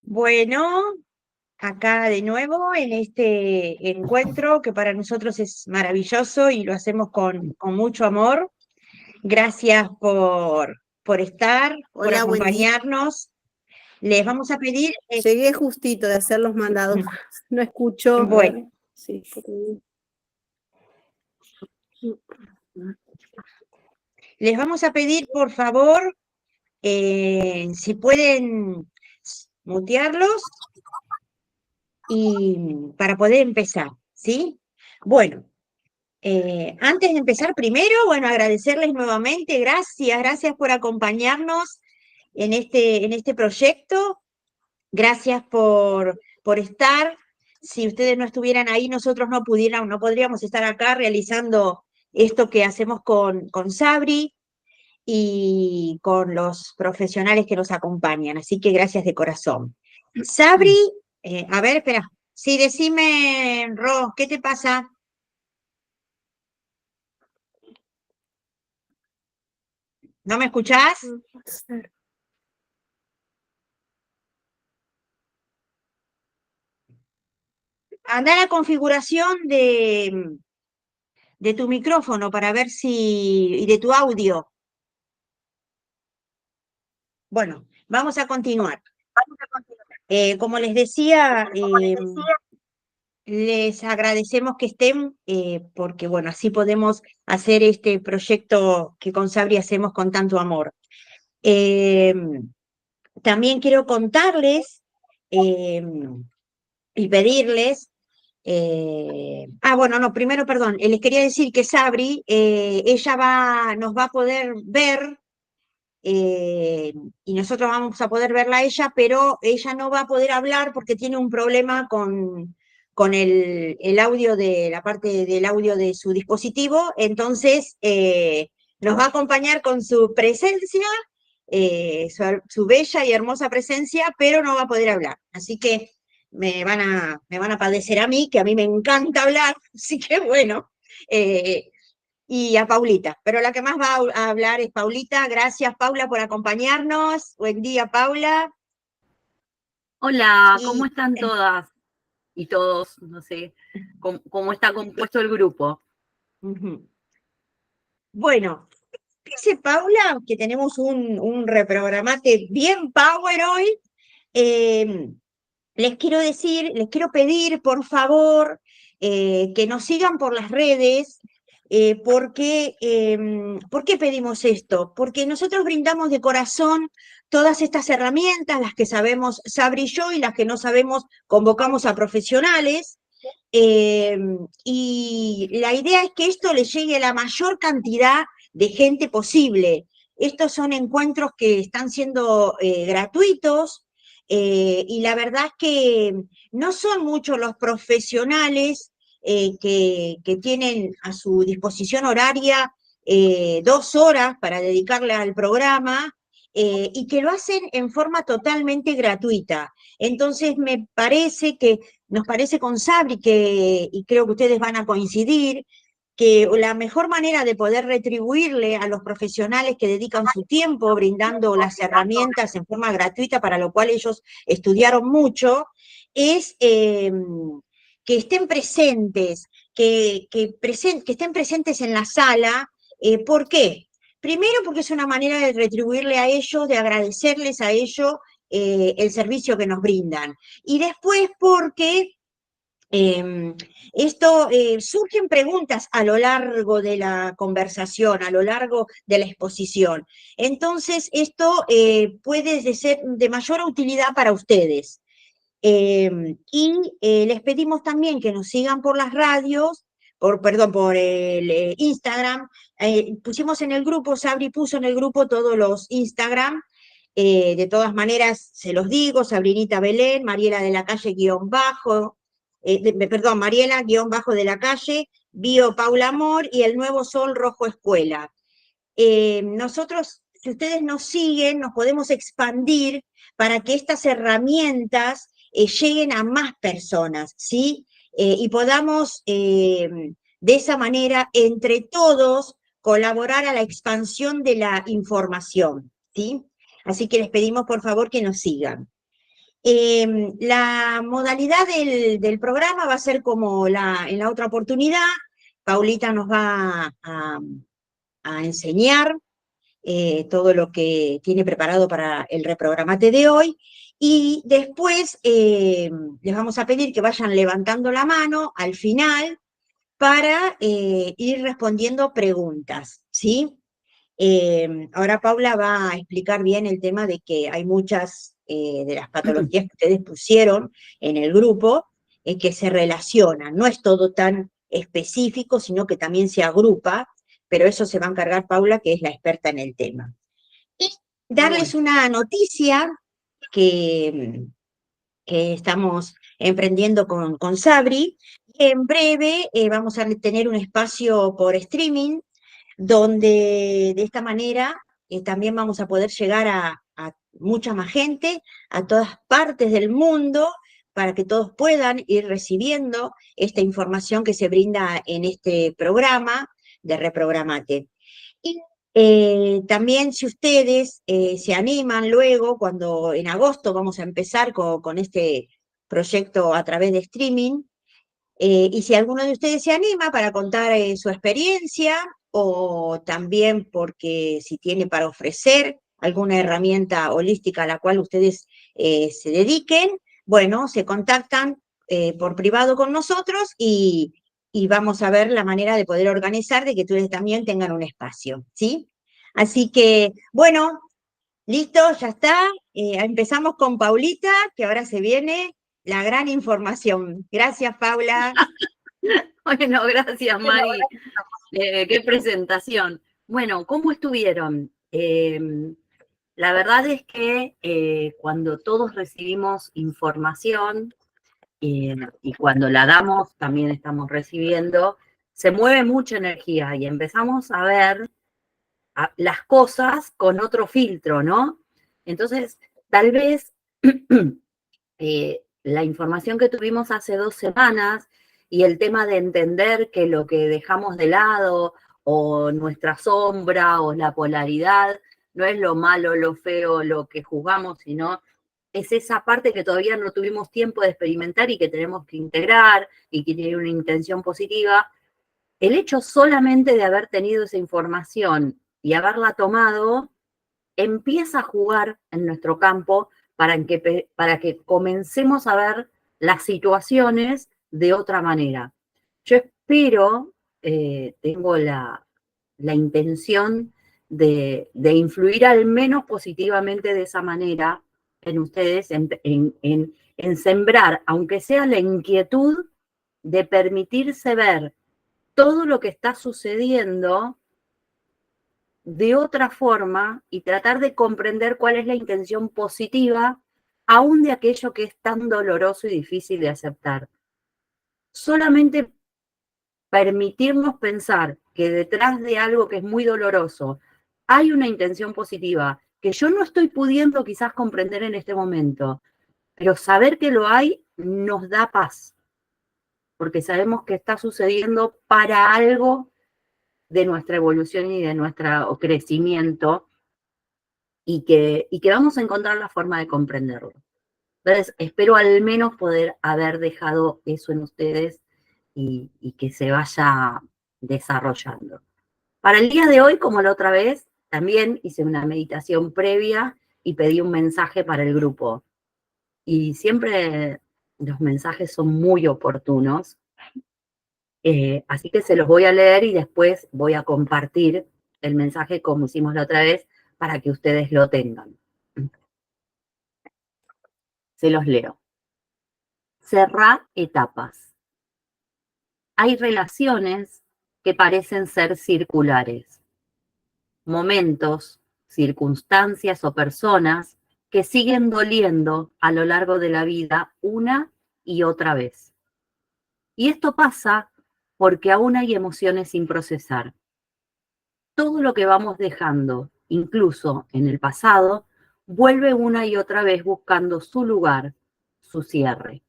Bueno, acá de nuevo en este encuentro que para nosotros es maravilloso y lo hacemos con mucho amor. Gracias por estar, por Hola, buen día. acompañarnos. Les vamos a pedir, Llegué justito de hacer los mandados. No escucho. A bueno, ver. Sí. les vamos a pedir por favor, si pueden mutearlos y para poder empezar, ¿sí? Bueno. Antes de empezar, primero, bueno, agradecerles nuevamente, gracias por acompañarnos en este proyecto, gracias por estar. Si ustedes no estuvieran ahí, nosotros no podríamos estar acá realizando esto que hacemos con Sabri y con los profesionales que nos acompañan, así que gracias de corazón. Sabri, a ver, espera, sí, decime, Ro, ¿qué te pasa? ¿No me escuchás? Anda a la configuración de tu micrófono para ver y de tu audio. Bueno, vamos a continuar. Como les decía, les agradecemos que estén, porque bueno, así podemos hacer este proyecto que con Sabri hacemos con tanto amor. Eh, También quiero contarles y pedirles. Bueno, no, primero, perdón, les quería decir que Sabri, ella nos va a poder ver, eh, y nosotros vamos a poder verla a ella, pero ella no va a poder hablar porque tiene un problema con el audio la parte del audio de su dispositivo, entonces nos va a acompañar con su presencia, su bella y hermosa presencia, pero no va a poder hablar. Así que me van a padecer a mí, que a mí me encanta hablar, así que bueno, y a Paulita, pero la que más va a hablar es Paulita. Gracias, Paula, por acompañarnos. Buen día, Paula. Hola, ¿cómo Y están todas y todos? No sé, ¿cómo está compuesto el grupo? bueno, dice Paula que tenemos un reprogramate bien power hoy. Eh, les quiero pedir, por favor, que nos sigan por las redes, ¿por qué pedimos esto? Porque nosotros brindamos de corazón todas estas herramientas, las que sabemos Sabri y yo, y las que no sabemos, convocamos a profesionales. eh, y la idea es que esto le llegue a la mayor cantidad de gente posible. Estos son encuentros que están siendo gratuitos, y la verdad es que no son muchos los profesionales que tienen a su disposición horaria 2 horas para dedicarle al programa, y que lo hacen en forma totalmente gratuita. Entonces nos parece con Sabri, y creo que ustedes van a coincidir, que la mejor manera de poder retribuirle a los profesionales que dedican su tiempo brindando las herramientas en forma gratuita, para lo cual ellos estudiaron mucho, es que estén presentes, que estén presentes en la sala. ¿Por qué? Primero, porque es una manera de retribuirle a ellos, de agradecerles a ellos el servicio que nos brindan. Y después porque eh, surgen preguntas a lo largo de la conversación, a lo largo de la exposición. Entonces, esto puede ser de mayor utilidad para ustedes. Les pedimos también que nos sigan por las radios, perdón, por el Instagram. Pusimos en el grupo, Sabri puso en el grupo todos los Instagram. De todas maneras, se los digo: Sabrinita Belén, Mariela de la Calle guión bajo, perdón, Mariela guión bajo de la Calle, Bio Paula Amor y el Nuevo Sol Rojo Escuela. Nosotros, si ustedes nos siguen, nos podemos expandir para que estas herramientas lleguen a más personas, ¿sí? Y podamos de esa manera, entre todos, colaborar a la expansión de la información, ¿sí? Así que les pedimos, por favor, que nos sigan. La modalidad del programa va a ser como en la otra oportunidad. Paulita nos va a enseñar todo lo que tiene preparado para el reprogramate de hoy. Y después les vamos a pedir que vayan levantando la mano al final para ir respondiendo preguntas, ¿sí? Ahora Paula va a explicar bien el tema de que hay muchas de las patologías que ustedes pusieron en el grupo que se relacionan. No es todo tan específico, sino que también se agrupa, pero eso se va a encargar Paula, que es la experta en el tema. Y darles una noticia que, que estamos emprendiendo con Sabri. En breve vamos a tener un espacio por streaming donde de esta manera también vamos a poder llegar a mucha más gente, a todas partes del mundo, para que todos puedan ir recibiendo esta información que se brinda en este programa de Reprogramate. Y también si ustedes se animan luego, cuando en agosto vamos a empezar con este proyecto a través de streaming, y si alguno de ustedes se anima para contar su experiencia o también porque si tiene para ofrecer alguna herramienta holística a la cual ustedes se dediquen, bueno, se contactan por privado con nosotros y vamos a ver la manera de poder organizar de que ustedes también tengan un espacio, ¿sí? Así que, bueno, listo, ya está. Empezamos con Paulita, que ahora se viene la gran información. Gracias, Paula. Bueno, gracias, Mari. Qué presentación. Bueno, ¿cómo estuvieron? La verdad es que cuando todos recibimos información y cuando la damos, también estamos recibiendo, se mueve mucha energía y empezamos a ver las cosas con otro filtro, ¿no? Entonces, tal vez la información que tuvimos hace 2 semanas y el tema de entender que lo que dejamos de lado o nuestra sombra o la polaridad no es lo malo, lo feo, lo que juzgamos, sino es esa parte que todavía no tuvimos tiempo de experimentar y que tenemos que integrar y que tiene una intención positiva. El hecho solamente de haber tenido esa información y haberla tomado empieza a jugar en nuestro campo para que comencemos a ver las situaciones de otra manera. Yo espero, tengo la intención de influir al menos positivamente de esa manera en ustedes, en sembrar, aunque sea la inquietud de permitirse ver todo lo que está sucediendo de otra forma y tratar de comprender cuál es la intención positiva aún de aquello que es tan doloroso y difícil de aceptar. Solamente permitirnos pensar que detrás de algo que es muy doloroso hay una intención positiva que yo no estoy pudiendo quizás comprender en este momento, pero saber que lo hay nos da paz, porque sabemos que está sucediendo para algo de nuestra evolución y de nuestro crecimiento y que vamos a encontrar la forma de comprenderlo. Entonces, espero al menos poder haber dejado eso en ustedes y que se vaya desarrollando. Para el día de hoy, como la otra vez, también hice una meditación previa y pedí un mensaje para el grupo. Y siempre los mensajes son muy oportunos. Así que se los voy a leer y después voy a compartir el mensaje como hicimos la otra vez para que ustedes lo tengan. Se los leo. Cerrá etapas. Hay relaciones que parecen ser circulares. Momentos, circunstancias o personas que siguen doliendo a lo largo de la vida una y otra vez. Y esto pasa porque aún hay emociones sin procesar. Todo lo que vamos dejando, incluso en el pasado, vuelve una y otra vez buscando su lugar, su cierre.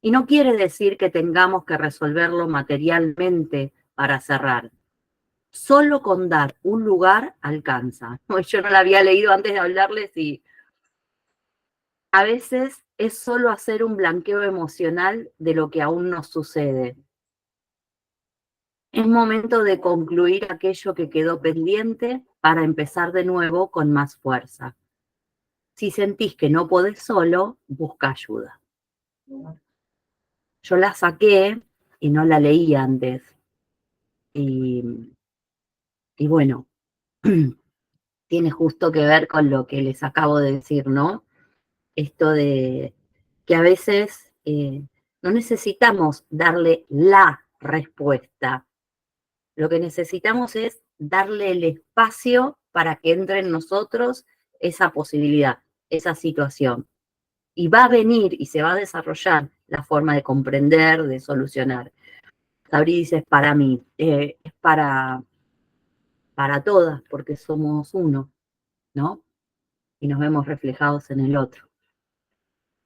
Y no quiere decir que tengamos que resolverlo materialmente para cerrar. Solo con dar un lugar alcanza. Yo no la había leído antes de hablarles y a veces es solo hacer un blanqueo emocional de lo que aún nos sucede. Es momento de concluir aquello que quedó pendiente para empezar de nuevo con más fuerza. Si sentís que no podés solo, busca ayuda. Yo la saqué y no la leí antes. Y bueno, tiene justo que ver con lo que les acabo de decir, ¿no? Esto de que a veces no necesitamos darle la respuesta. Lo que necesitamos es darle el espacio para que entre en nosotros esa posibilidad, esa situación. Y va a venir y se va a desarrollar la forma de comprender, de solucionar. Sabri dice, es para mí, es para todas, porque somos uno, ¿no? Y nos vemos reflejados en el otro.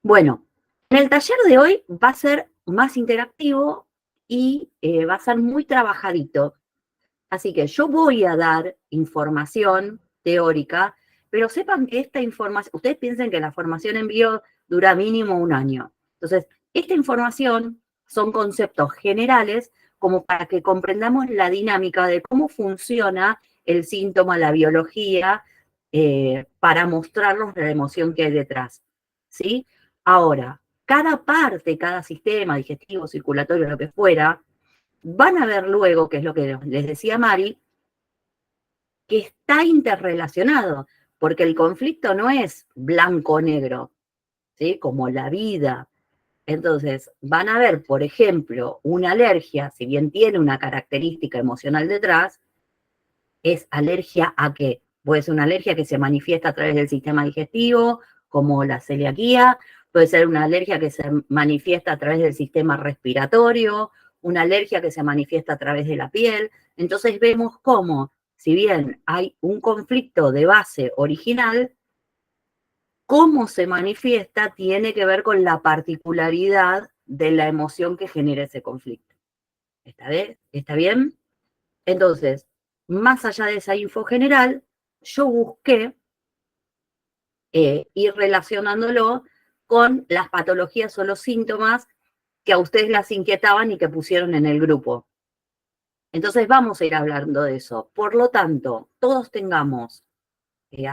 Bueno, en el taller de hoy va a ser más interactivo y va a ser muy trabajadito. Así que yo voy a dar información teórica, pero sepan que esta información, ustedes piensen que la formación en bio dura mínimo 1 año. Entonces, esta información son conceptos generales como para que comprendamos la dinámica de cómo funciona el síntoma, la biología, para mostrarnos la emoción que hay detrás, ¿sí? Ahora, cada parte, cada sistema digestivo, circulatorio, lo que fuera, van a ver luego, que es lo que les decía Mari, que está interrelacionado, porque el conflicto no es blanco-negro, ¿sí? Como la vida. Entonces, van a ver, por ejemplo, una alergia, si bien tiene una característica emocional detrás, es alergia a qué. Puede ser una alergia que se manifiesta a través del sistema digestivo, como la celiaquía, puede ser una alergia que se manifiesta a través del sistema respiratorio, una alergia que se manifiesta a través de la piel. Entonces vemos cómo, si bien hay un conflicto de base original, cómo se manifiesta tiene que ver con la particularidad de la emoción que genera ese conflicto. ¿Está bien? Entonces, más allá de esa info general, yo busqué ir relacionándolo con las patologías o los síntomas que a ustedes las inquietaban y que pusieron en el grupo. Entonces vamos a ir hablando de eso. Por lo tanto, todos tengamos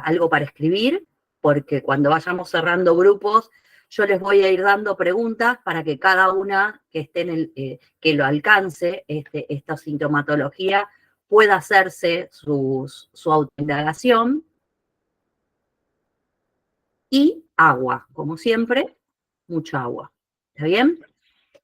algo para escribir, porque cuando vayamos cerrando grupos, yo les voy a ir dando preguntas para que cada una que esté que lo alcance, esta sintomatología, pueda hacerse su autoindagación. Y agua, como siempre, mucha agua. ¿Está bien?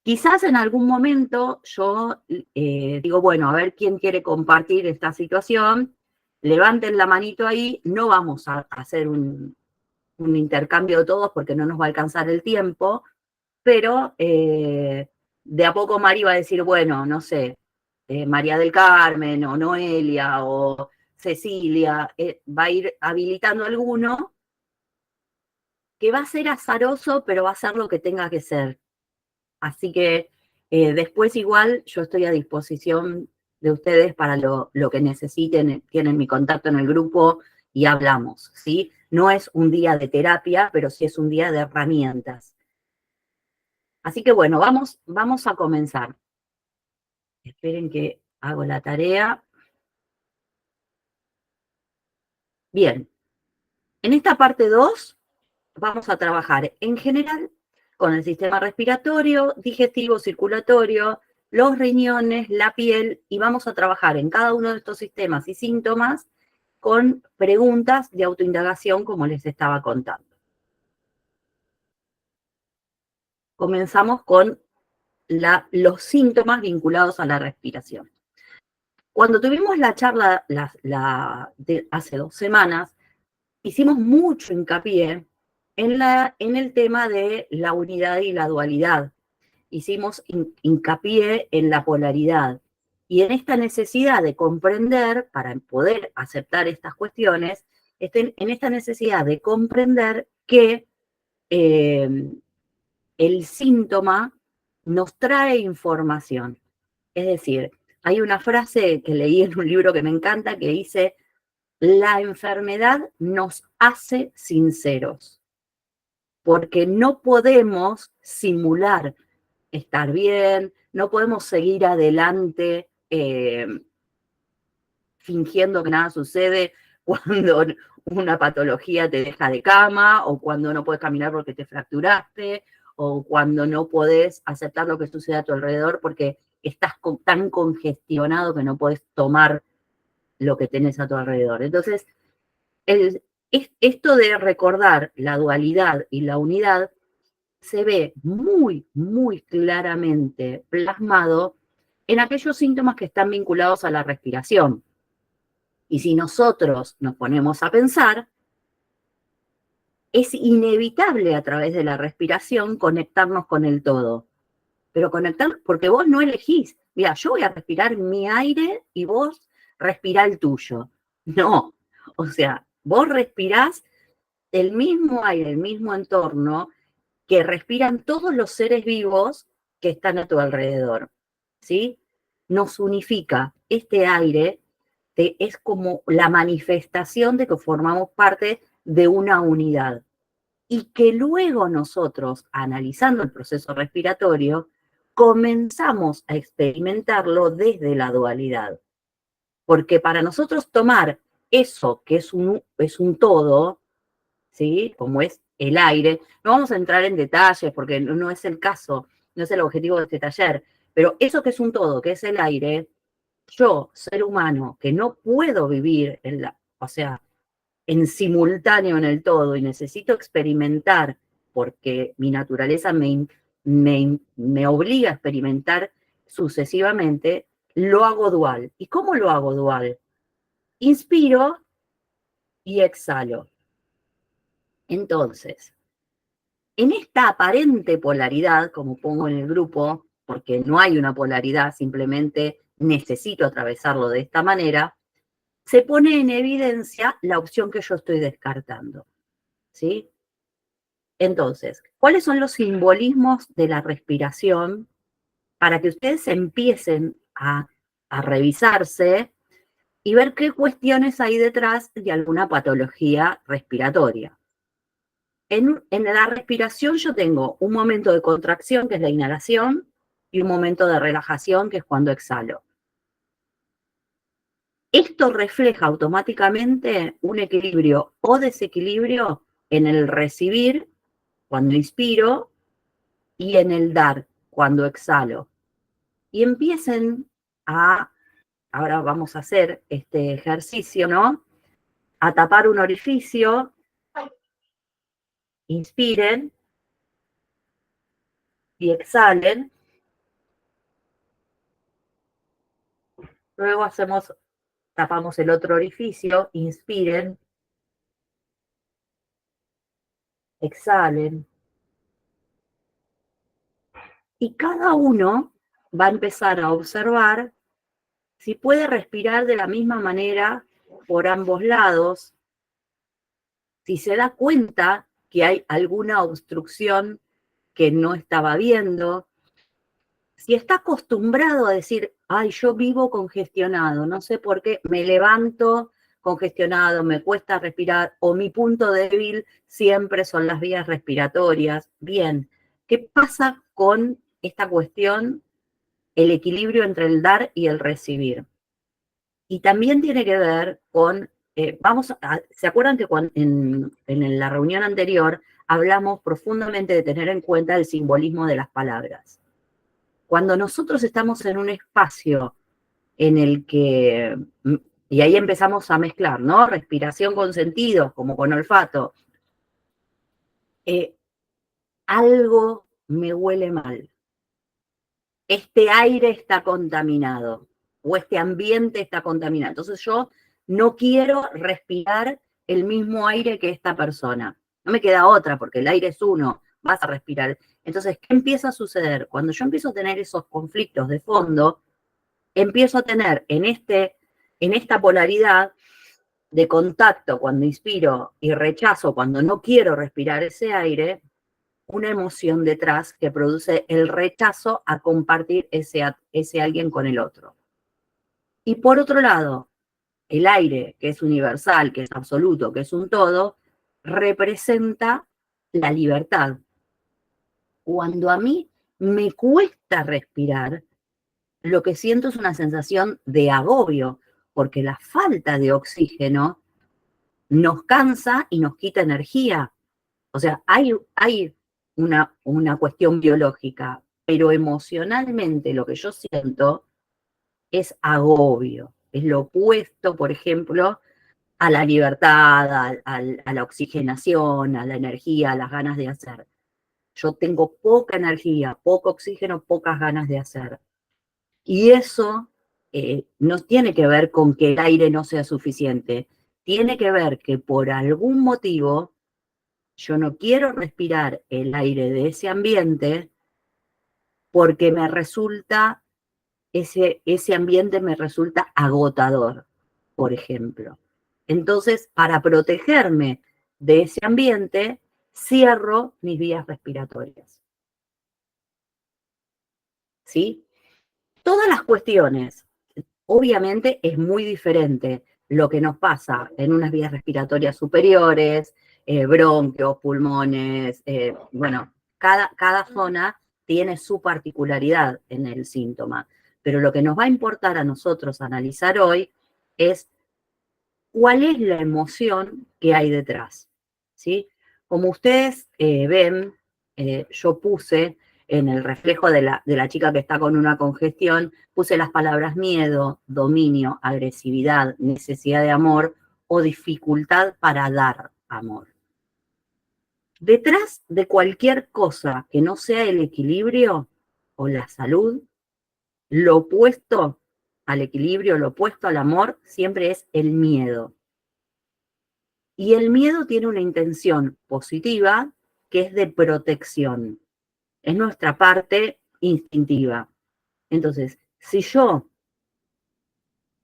Quizás en algún momento yo digo, bueno, a ver quién quiere compartir esta situación, levanten la manito ahí, no vamos a hacer un intercambio de todos porque no nos va a alcanzar el tiempo, pero de a poco Mari va a decir, bueno, no sé, María del Carmen o Noelia o Cecilia, va a ir habilitando alguno que va a ser azaroso, pero va a ser lo que tenga que ser. Así que después igual yo estoy a disposición de ustedes para lo que necesiten, tienen mi contacto en el grupo y hablamos, ¿sí? No es un día de terapia, pero sí es un día de herramientas. Así que bueno, vamos a comenzar. Esperen que hago la tarea. Bien, en esta parte 2 vamos a trabajar en general con el sistema respiratorio, digestivo, circulatorio, los riñones, la piel, y vamos a trabajar en cada uno de estos sistemas y síntomas con preguntas de autoindagación, como les estaba contando. Comenzamos con los síntomas vinculados a la respiración. Cuando tuvimos la charla de hace 2 semanas, hicimos mucho hincapié en el tema de la unidad y la dualidad. Hicimos hincapié en la polaridad y en esta necesidad de comprender, para poder aceptar estas cuestiones, en esta necesidad de comprender que el síntoma nos trae información. Es decir, hay una frase que leí en un libro que me encanta que dice, la enfermedad nos hace sinceros. porque no podemos simular estar bien, no podemos seguir adelante fingiendo que nada sucede cuando una patología te deja de cama, o cuando no puedes caminar porque te fracturaste, o cuando no podés aceptar lo que sucede a tu alrededor porque estás tan congestionado que no podés tomar lo que tenés a tu alrededor. Entonces, esto de recordar la dualidad y la unidad se ve muy, muy claramente plasmado en aquellos síntomas que están vinculados a la respiración. Y si nosotros nos ponemos a pensar, es inevitable a través de la respiración conectarnos con el todo. Pero conectar, porque vos no elegís. Mira, yo voy a respirar mi aire y vos respirá el tuyo. No, o sea, vos respirás el mismo aire, el mismo entorno que respiran todos los seres vivos que están a tu alrededor, ¿sí? Nos unifica. Este aire es como la manifestación de que formamos parte de una unidad. Y que luego nosotros, analizando el proceso respiratorio, comenzamos a experimentarlo desde la dualidad. Porque para nosotros tomar eso que es un todo, ¿sí? Como es el aire, no vamos a entrar en detalles porque no es el caso, no es el objetivo de este taller, pero eso que es un todo, que es el aire, yo, ser humano, que no puedo vivir en simultáneo en el todo y necesito experimentar porque mi naturaleza me obliga a experimentar sucesivamente, lo hago dual. ¿Y cómo lo hago dual? Inspiro y exhalo. Entonces, en esta aparente polaridad, como pongo en el grupo, porque no hay una polaridad, simplemente necesito atravesarlo de esta manera, se pone en evidencia la opción que yo estoy descartando, ¿sí? Entonces, ¿cuáles son los simbolismos de la respiración para que ustedes empiecen a revisarse y ver qué cuestiones hay detrás de alguna patología respiratoria? En la respiración yo tengo un momento de contracción, que es la inhalación, y un momento de relajación, que es cuando exhalo. Esto refleja automáticamente un equilibrio o desequilibrio en el recibir, cuando inspiro, y en el dar, cuando exhalo. Y empiecen ahora vamos a hacer este ejercicio, ¿no? A tapar un orificio, inspiren y exhalen. Luego tapamos el otro orificio, inspiren, exhalen. Y cada uno va a empezar a observar si puede respirar de la misma manera por ambos lados, si se da cuenta que hay alguna obstrucción que no estaba viendo, si está acostumbrado a decir, ay, yo vivo congestionado, no sé por qué, me levanto congestionado, me cuesta respirar, o mi punto débil siempre son las vías respiratorias. Bien, ¿qué pasa con esta cuestión, el equilibrio entre el dar y el recibir? Y también tiene que ver con, ¿se acuerdan que en la reunión anterior hablamos profundamente de tener en cuenta el simbolismo de las palabras? Cuando nosotros estamos en un espacio en el que, y ahí empezamos a mezclar, ¿no? Respiración con sentidos, como con olfato, algo me huele mal. Este aire está contaminado o este ambiente está contaminado. Entonces yo no quiero respirar el mismo aire que esta persona. No me queda otra porque el aire es uno, vas a respirar. Entonces, ¿qué empieza a suceder? Cuando yo empiezo a tener esos conflictos de fondo, empiezo a tener en esta polaridad de contacto cuando inspiro y rechazo cuando no quiero respirar ese aire, una emoción detrás que produce el rechazo a compartir ese alguien con el otro. Y por otro lado, el aire, que es universal, que es absoluto, que es un todo, representa la libertad. Cuando a mí me cuesta respirar, lo que siento es una sensación de agobio, porque la falta de oxígeno nos cansa y nos quita energía. O sea, hay una cuestión biológica, pero emocionalmente lo que yo siento es agobio. Es lo opuesto, por ejemplo, a la libertad, a la oxigenación, a la energía, a las ganas de hacer. Yo tengo poca energía, poco oxígeno, pocas ganas de hacer. Y eso no tiene que ver con que el aire no sea suficiente. Tiene que ver que por algún motivo yo no quiero respirar el aire de ese ambiente porque me resulta, ese ambiente me resulta agotador, por ejemplo. Entonces, para protegerme de ese ambiente, cierro mis vías respiratorias. ¿Sí? Todas las cuestiones, obviamente es muy diferente lo que nos pasa en unas vías respiratorias superiores, bronquios, pulmones, bueno, cada zona tiene su particularidad en el síntoma. Pero lo que nos va a importar a nosotros analizar hoy es cuál es la emoción que hay detrás, ¿sí? Como ustedes ven, yo puse en el reflejo de la chica que está con una congestión, puse las palabras miedo, dominio, agresividad, necesidad de amor o dificultad para dar amor. Detrás de cualquier cosa que no sea el equilibrio o la salud, lo opuesto al equilibrio, lo opuesto al amor, siempre es el miedo. Y el miedo tiene una intención positiva que es de protección. Es nuestra parte instintiva. Entonces, si yo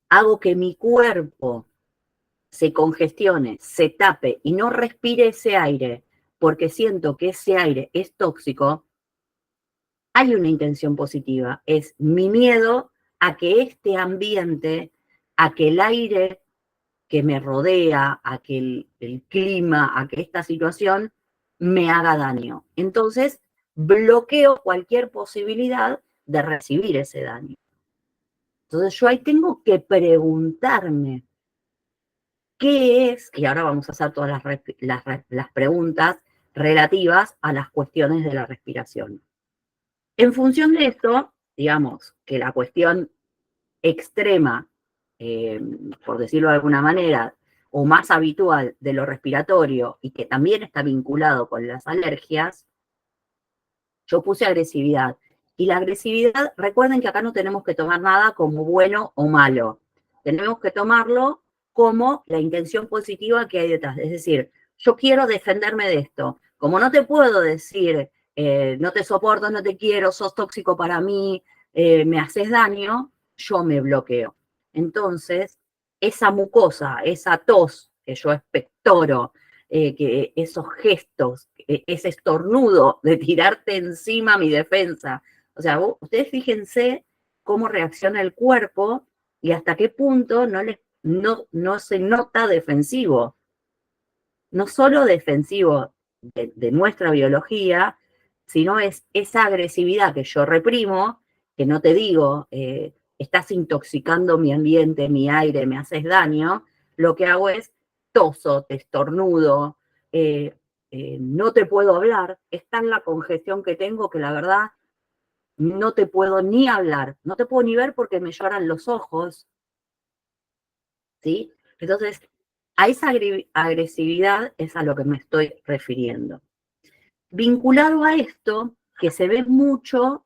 hago que mi cuerpo se congestione, se tape y no respire ese aire porque siento que ese aire es tóxico, hay una intención positiva. Es mi miedo a que este ambiente, a que el aire que me rodea, a que el clima, a que esta situación me haga daño. Entonces, bloqueo cualquier posibilidad de recibir ese daño. Entonces, yo ahí tengo que preguntarme qué es, y ahora vamos a hacer todas las preguntas relativas a las cuestiones de la respiración. En función de esto, digamos que la cuestión extrema, por decirlo de alguna manera, o más habitual de lo respiratorio y que también está vinculado con las alergias, yo puse agresividad. Y la agresividad, recuerden que acá no tenemos que tomar nada como bueno o malo. Tenemos que tomarlo como la intención positiva que hay detrás. Es decir, yo quiero defenderme de esto. Como no te puedo decir, no te soporto, no te quiero, sos tóxico para mí, me haces daño, yo me bloqueo. Entonces, esa mucosa, esa tos que yo expectoro, que esos gestos, ese estornudo de tirarte encima mi defensa. O sea, ustedes fíjense cómo reacciona el cuerpo y hasta qué punto no se nota defensivo. No solo defensivo de nuestra biología, sino es esa agresividad que yo reprimo, que no te digo, estás intoxicando mi ambiente, mi aire, me haces daño, lo que hago es toso, te estornudo, no te puedo hablar, es tan la congestión que tengo que la verdad no te puedo ni hablar, no te puedo ni ver porque me lloran los ojos, ¿sí? Entonces, a esa agresividad es a lo que me estoy refiriendo. Vinculado a esto, que se ve mucho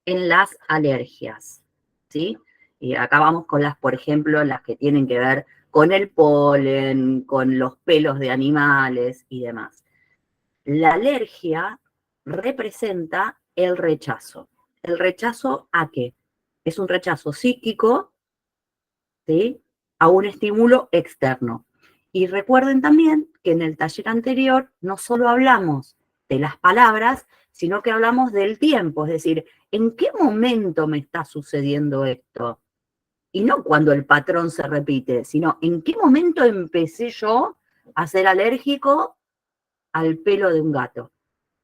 en las alergias, ¿sí? Y acá vamos con las, por ejemplo, las que tienen que ver con el polen, con los pelos de animales y demás. La alergia representa el rechazo. ¿El rechazo a qué? Es un rechazo psíquico, ¿sí?, a un estímulo externo. Y recuerden también que en el taller anterior no solo hablamos de las palabras, sino que hablamos del tiempo, es decir, ¿en qué momento me está sucediendo esto? Y no cuando el patrón se repite, sino en qué momento empecé yo a ser alérgico al pelo de un gato?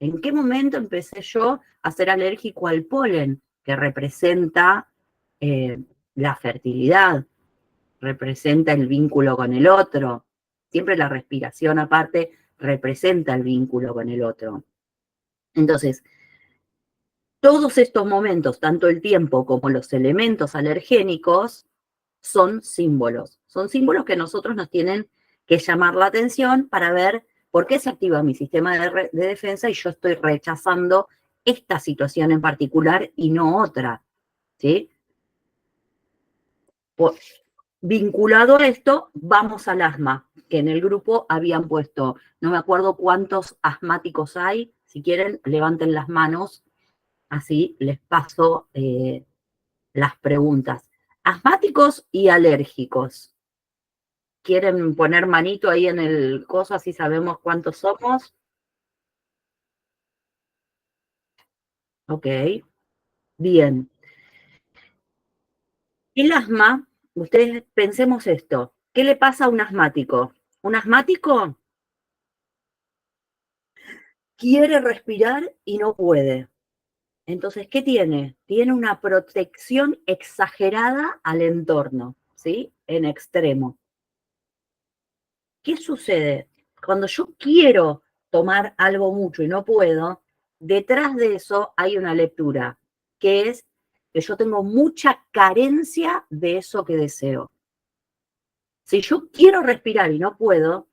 ¿En qué momento empecé yo a ser alérgico al polen, que representa la fertilidad, representa el vínculo con el otro? Siempre la respiración aparte representa el vínculo con el otro. Entonces, todos estos momentos, tanto el tiempo como los elementos alergénicos, son símbolos. Son símbolos que nosotros nos tienen que llamar la atención para ver por qué se activa mi sistema de defensa y yo estoy rechazando esta situación en particular y no otra, ¿sí? Vinculado a esto, vamos al asma, que en el grupo habían puesto, no me acuerdo cuántos asmáticos hay, si quieren levanten las manos, así les paso las preguntas. Asmáticos y alérgicos. ¿Quieren poner manito ahí en el coso, así sabemos cuántos somos? Ok, bien. El asma, ustedes pensemos esto, ¿qué le pasa a un asmático? Un asmático quiere respirar y no puede. Entonces, ¿qué tiene? Tiene una protección exagerada al entorno, ¿sí? En extremo. ¿Qué sucede? Cuando yo quiero tomar algo mucho y no puedo, detrás de eso hay una lectura, que es que yo tengo mucha carencia de eso que deseo. Si yo quiero respirar y no puedo,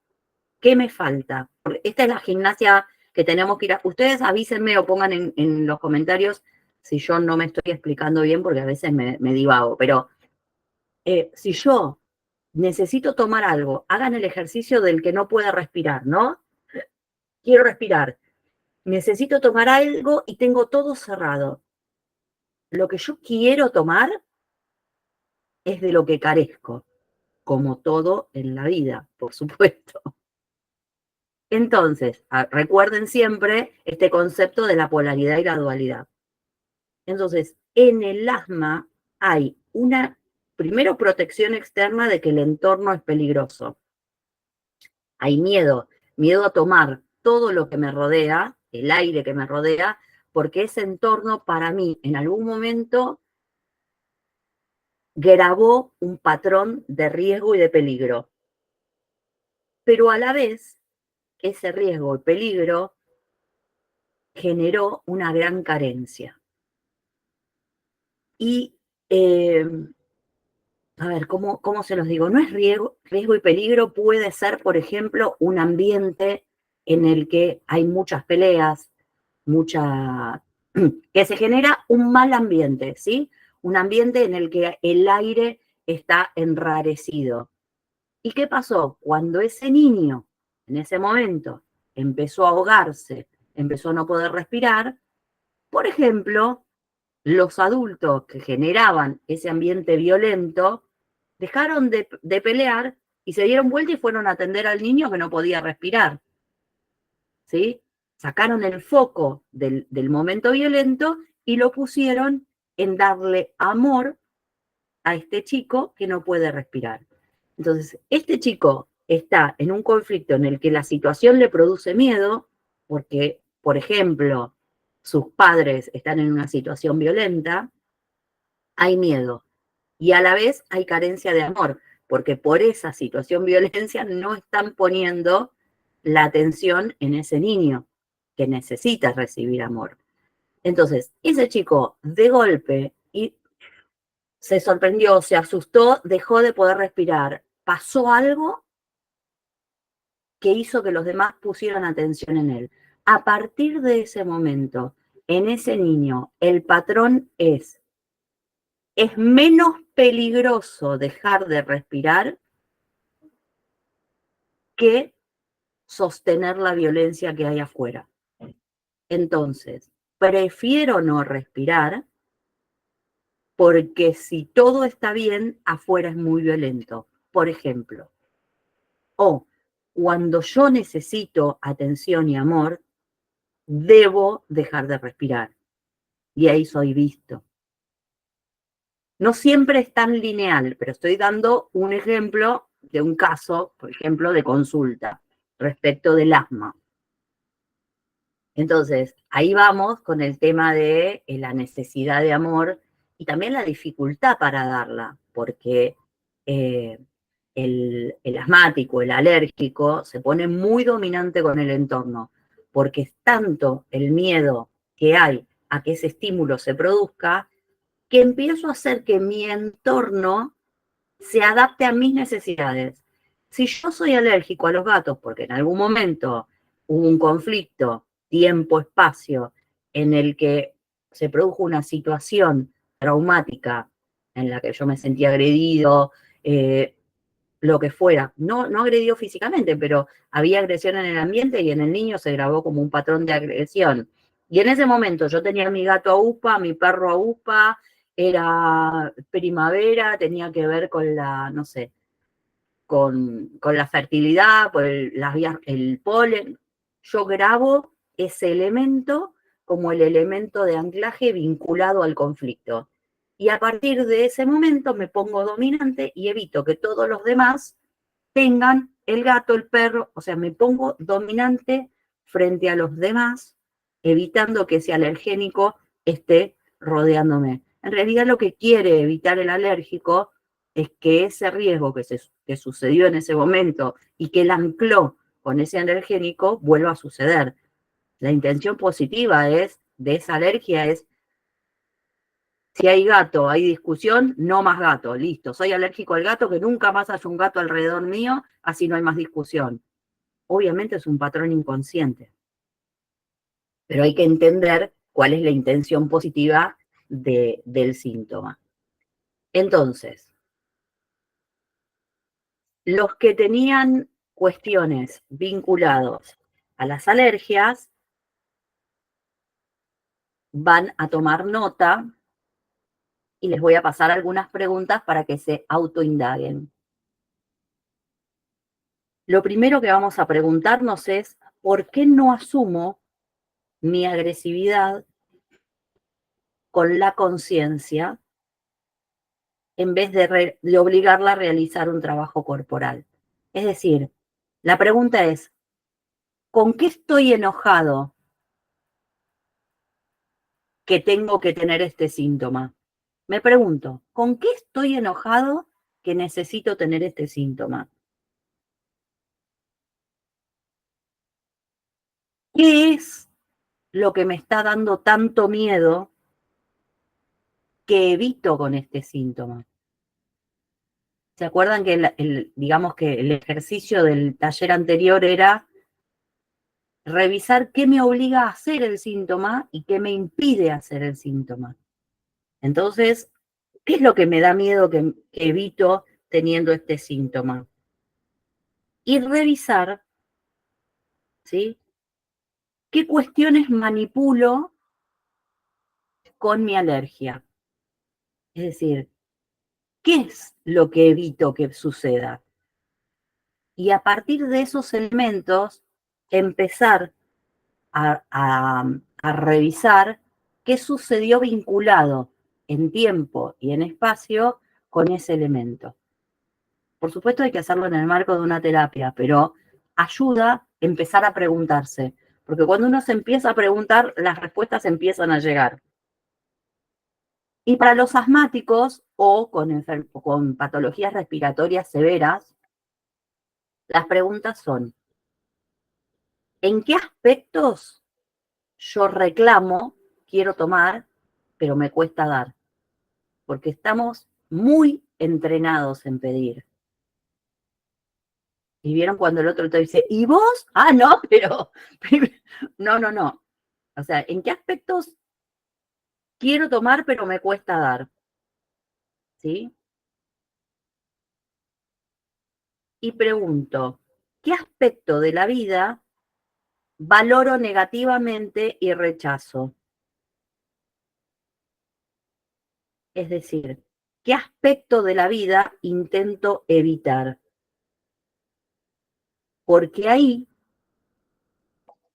¿qué me falta? Porque esta es la gimnasia que tenemos que ir a... Ustedes avísenme o pongan en los comentarios si yo no me estoy explicando bien, porque a veces me divago, pero si yo necesito tomar algo, hagan el ejercicio del que no puede respirar, ¿no? Quiero respirar, necesito tomar algo y tengo todo cerrado. Lo que yo quiero tomar es de lo que carezco, como todo en la vida, por supuesto. Entonces, recuerden siempre este concepto de la polaridad y la dualidad. Entonces, en el asma hay una, primero, protección externa de que el entorno es peligroso. Hay miedo a tomar todo lo que me rodea, el aire que me rodea, porque ese entorno para mí en algún momento grabó un patrón de riesgo y de peligro. Pero a la vez, ese riesgo y peligro generó una gran carencia. Y, a ver, ¿cómo se los digo? No es riesgo y peligro, puede ser, por ejemplo, un ambiente en el que hay muchas peleas, que se genera un mal ambiente, ¿sí? Un ambiente en el que el aire está enrarecido. ¿Y qué pasó? Cuando ese niño, en ese momento, empezó a ahogarse, empezó a no poder respirar, por ejemplo, los adultos que generaban ese ambiente violento dejaron de pelear y se dieron vuelta y fueron a atender al niño que no podía respirar, ¿sí? Sacaron el foco del momento violento y lo pusieron en darle amor a este chico que no puede respirar. Entonces, este chico está en un conflicto en el que la situación le produce miedo, porque, por ejemplo, sus padres están en una situación violenta, hay miedo. Y a la vez hay carencia de amor, porque por esa situación violencia no están poniendo la atención en ese niño que necesita recibir amor. Entonces, ese chico de golpe y se sorprendió, se asustó, dejó de poder respirar. Pasó algo que hizo que los demás pusieran atención en él. A partir de ese momento, en ese niño, el patrón es menos peligroso dejar de respirar que sostener la violencia que hay afuera. Entonces, prefiero no respirar porque si todo está bien, afuera es muy violento. Por ejemplo, o cuando yo necesito atención y amor, debo dejar de respirar. Y ahí soy visto. No siempre es tan lineal, pero estoy dando un ejemplo de un caso, por ejemplo, de consulta respecto del asma. Entonces, ahí vamos con el tema de la necesidad de amor y también la dificultad para darla, porque el asmático, el alérgico, se pone muy dominante con el entorno, porque es tanto el miedo que hay a que ese estímulo se produzca, que empiezo a hacer que mi entorno se adapte a mis necesidades. Si yo soy alérgico a los gatos porque en algún momento hubo un conflicto, tiempo, espacio, en el que se produjo una situación traumática en la que yo me sentí agredido, lo que fuera, no agredió físicamente, pero había agresión en el ambiente y en el niño se grabó como un patrón de agresión. Y en ese momento yo tenía a mi gato a UPA, a mi perro a UPA, era primavera, tenía que ver con la, no sé, con la fertilidad, por el polen. Yo grabo ese elemento como el elemento de anclaje vinculado al conflicto. Y a partir de ese momento me pongo dominante y evito que todos los demás tengan el gato, el perro, o sea, me pongo dominante frente a los demás, evitando que ese alergénico esté rodeándome. En realidad lo que quiere evitar el alérgico es que ese riesgo que sucedió en ese momento y que él ancló con ese alergénico vuelva a suceder. La intención positiva de esa alergia es: si hay gato, hay discusión, no más gato, listo. Soy alérgico al gato, que nunca más haya un gato alrededor mío, así no hay más discusión. Obviamente es un patrón inconsciente, pero hay que entender cuál es la intención positiva del síntoma. Entonces, los que tenían cuestiones vinculadas a las alergias van a tomar nota y les voy a pasar algunas preguntas para que se autoindaguen. Lo primero que vamos a preguntarnos es: ¿por qué no asumo mi agresividad con la conciencia en vez de obligarla a realizar un trabajo corporal? Es decir, la pregunta es: ¿con qué estoy enojado que tengo que tener este síntoma? Me pregunto, ¿con qué estoy enojado que necesito tener este síntoma? ¿Qué es lo que me está dando tanto miedo que evito con este síntoma? ¿Se acuerdan que digamos que el ejercicio del taller anterior era revisar qué me obliga a hacer el síntoma y qué me impide hacer el síntoma? Entonces, ¿qué es lo que me da miedo que evito teniendo este síntoma? Y revisar, ¿sí?, qué cuestiones manipulo con mi alergia. Es decir, ¿qué es lo que evito que suceda? Y a partir de esos elementos, empezar a revisar qué sucedió vinculado en tiempo y en espacio con ese elemento. Por supuesto hay que hacerlo en el marco de una terapia, pero ayuda a empezar a preguntarse, porque cuando uno se empieza a preguntar, las respuestas empiezan a llegar. Y para los asmáticos o con patologías respiratorias severas, las preguntas son: ¿en qué aspectos yo reclamo, quiero tomar, pero me cuesta dar? Porque estamos muy entrenados en pedir. ¿Y vieron cuando el otro te dice, ¿y vos? Ah, no, pero no. O sea, ¿en qué aspectos quiero tomar, pero me cuesta dar? ¿Sí? Y pregunto, ¿qué aspecto de la vida valoro negativamente y rechazo? Es decir, ¿qué aspecto de la vida intento evitar? Porque ahí,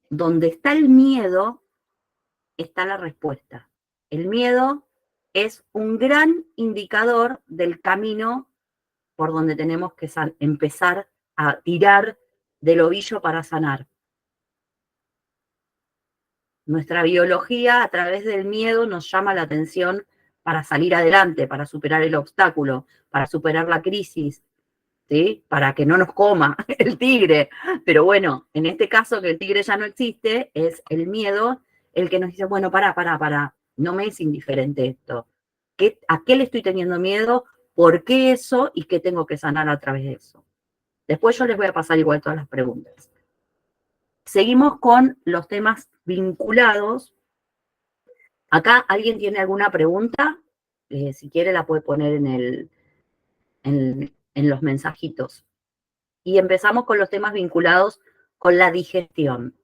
donde está el miedo, está la respuesta. El miedo es un gran indicador del camino por donde tenemos que empezar a tirar del ovillo para sanar. Nuestra biología a través del miedo nos llama la atención para salir adelante, para superar el obstáculo, para superar la crisis, ¿sí? Para que no nos coma el tigre. Pero bueno, en este caso que el tigre ya no existe, es el miedo el que nos dice, bueno, pará, no me es indiferente esto. ¿A qué le estoy teniendo miedo? ¿Por qué eso? ¿Y qué tengo que sanar a través de eso? Después yo les voy a pasar igual todas las preguntas. Seguimos con los temas vinculados. Acá, ¿alguien tiene alguna pregunta? Si quiere la puede poner en los mensajitos. Y empezamos con los temas vinculados con la digestión.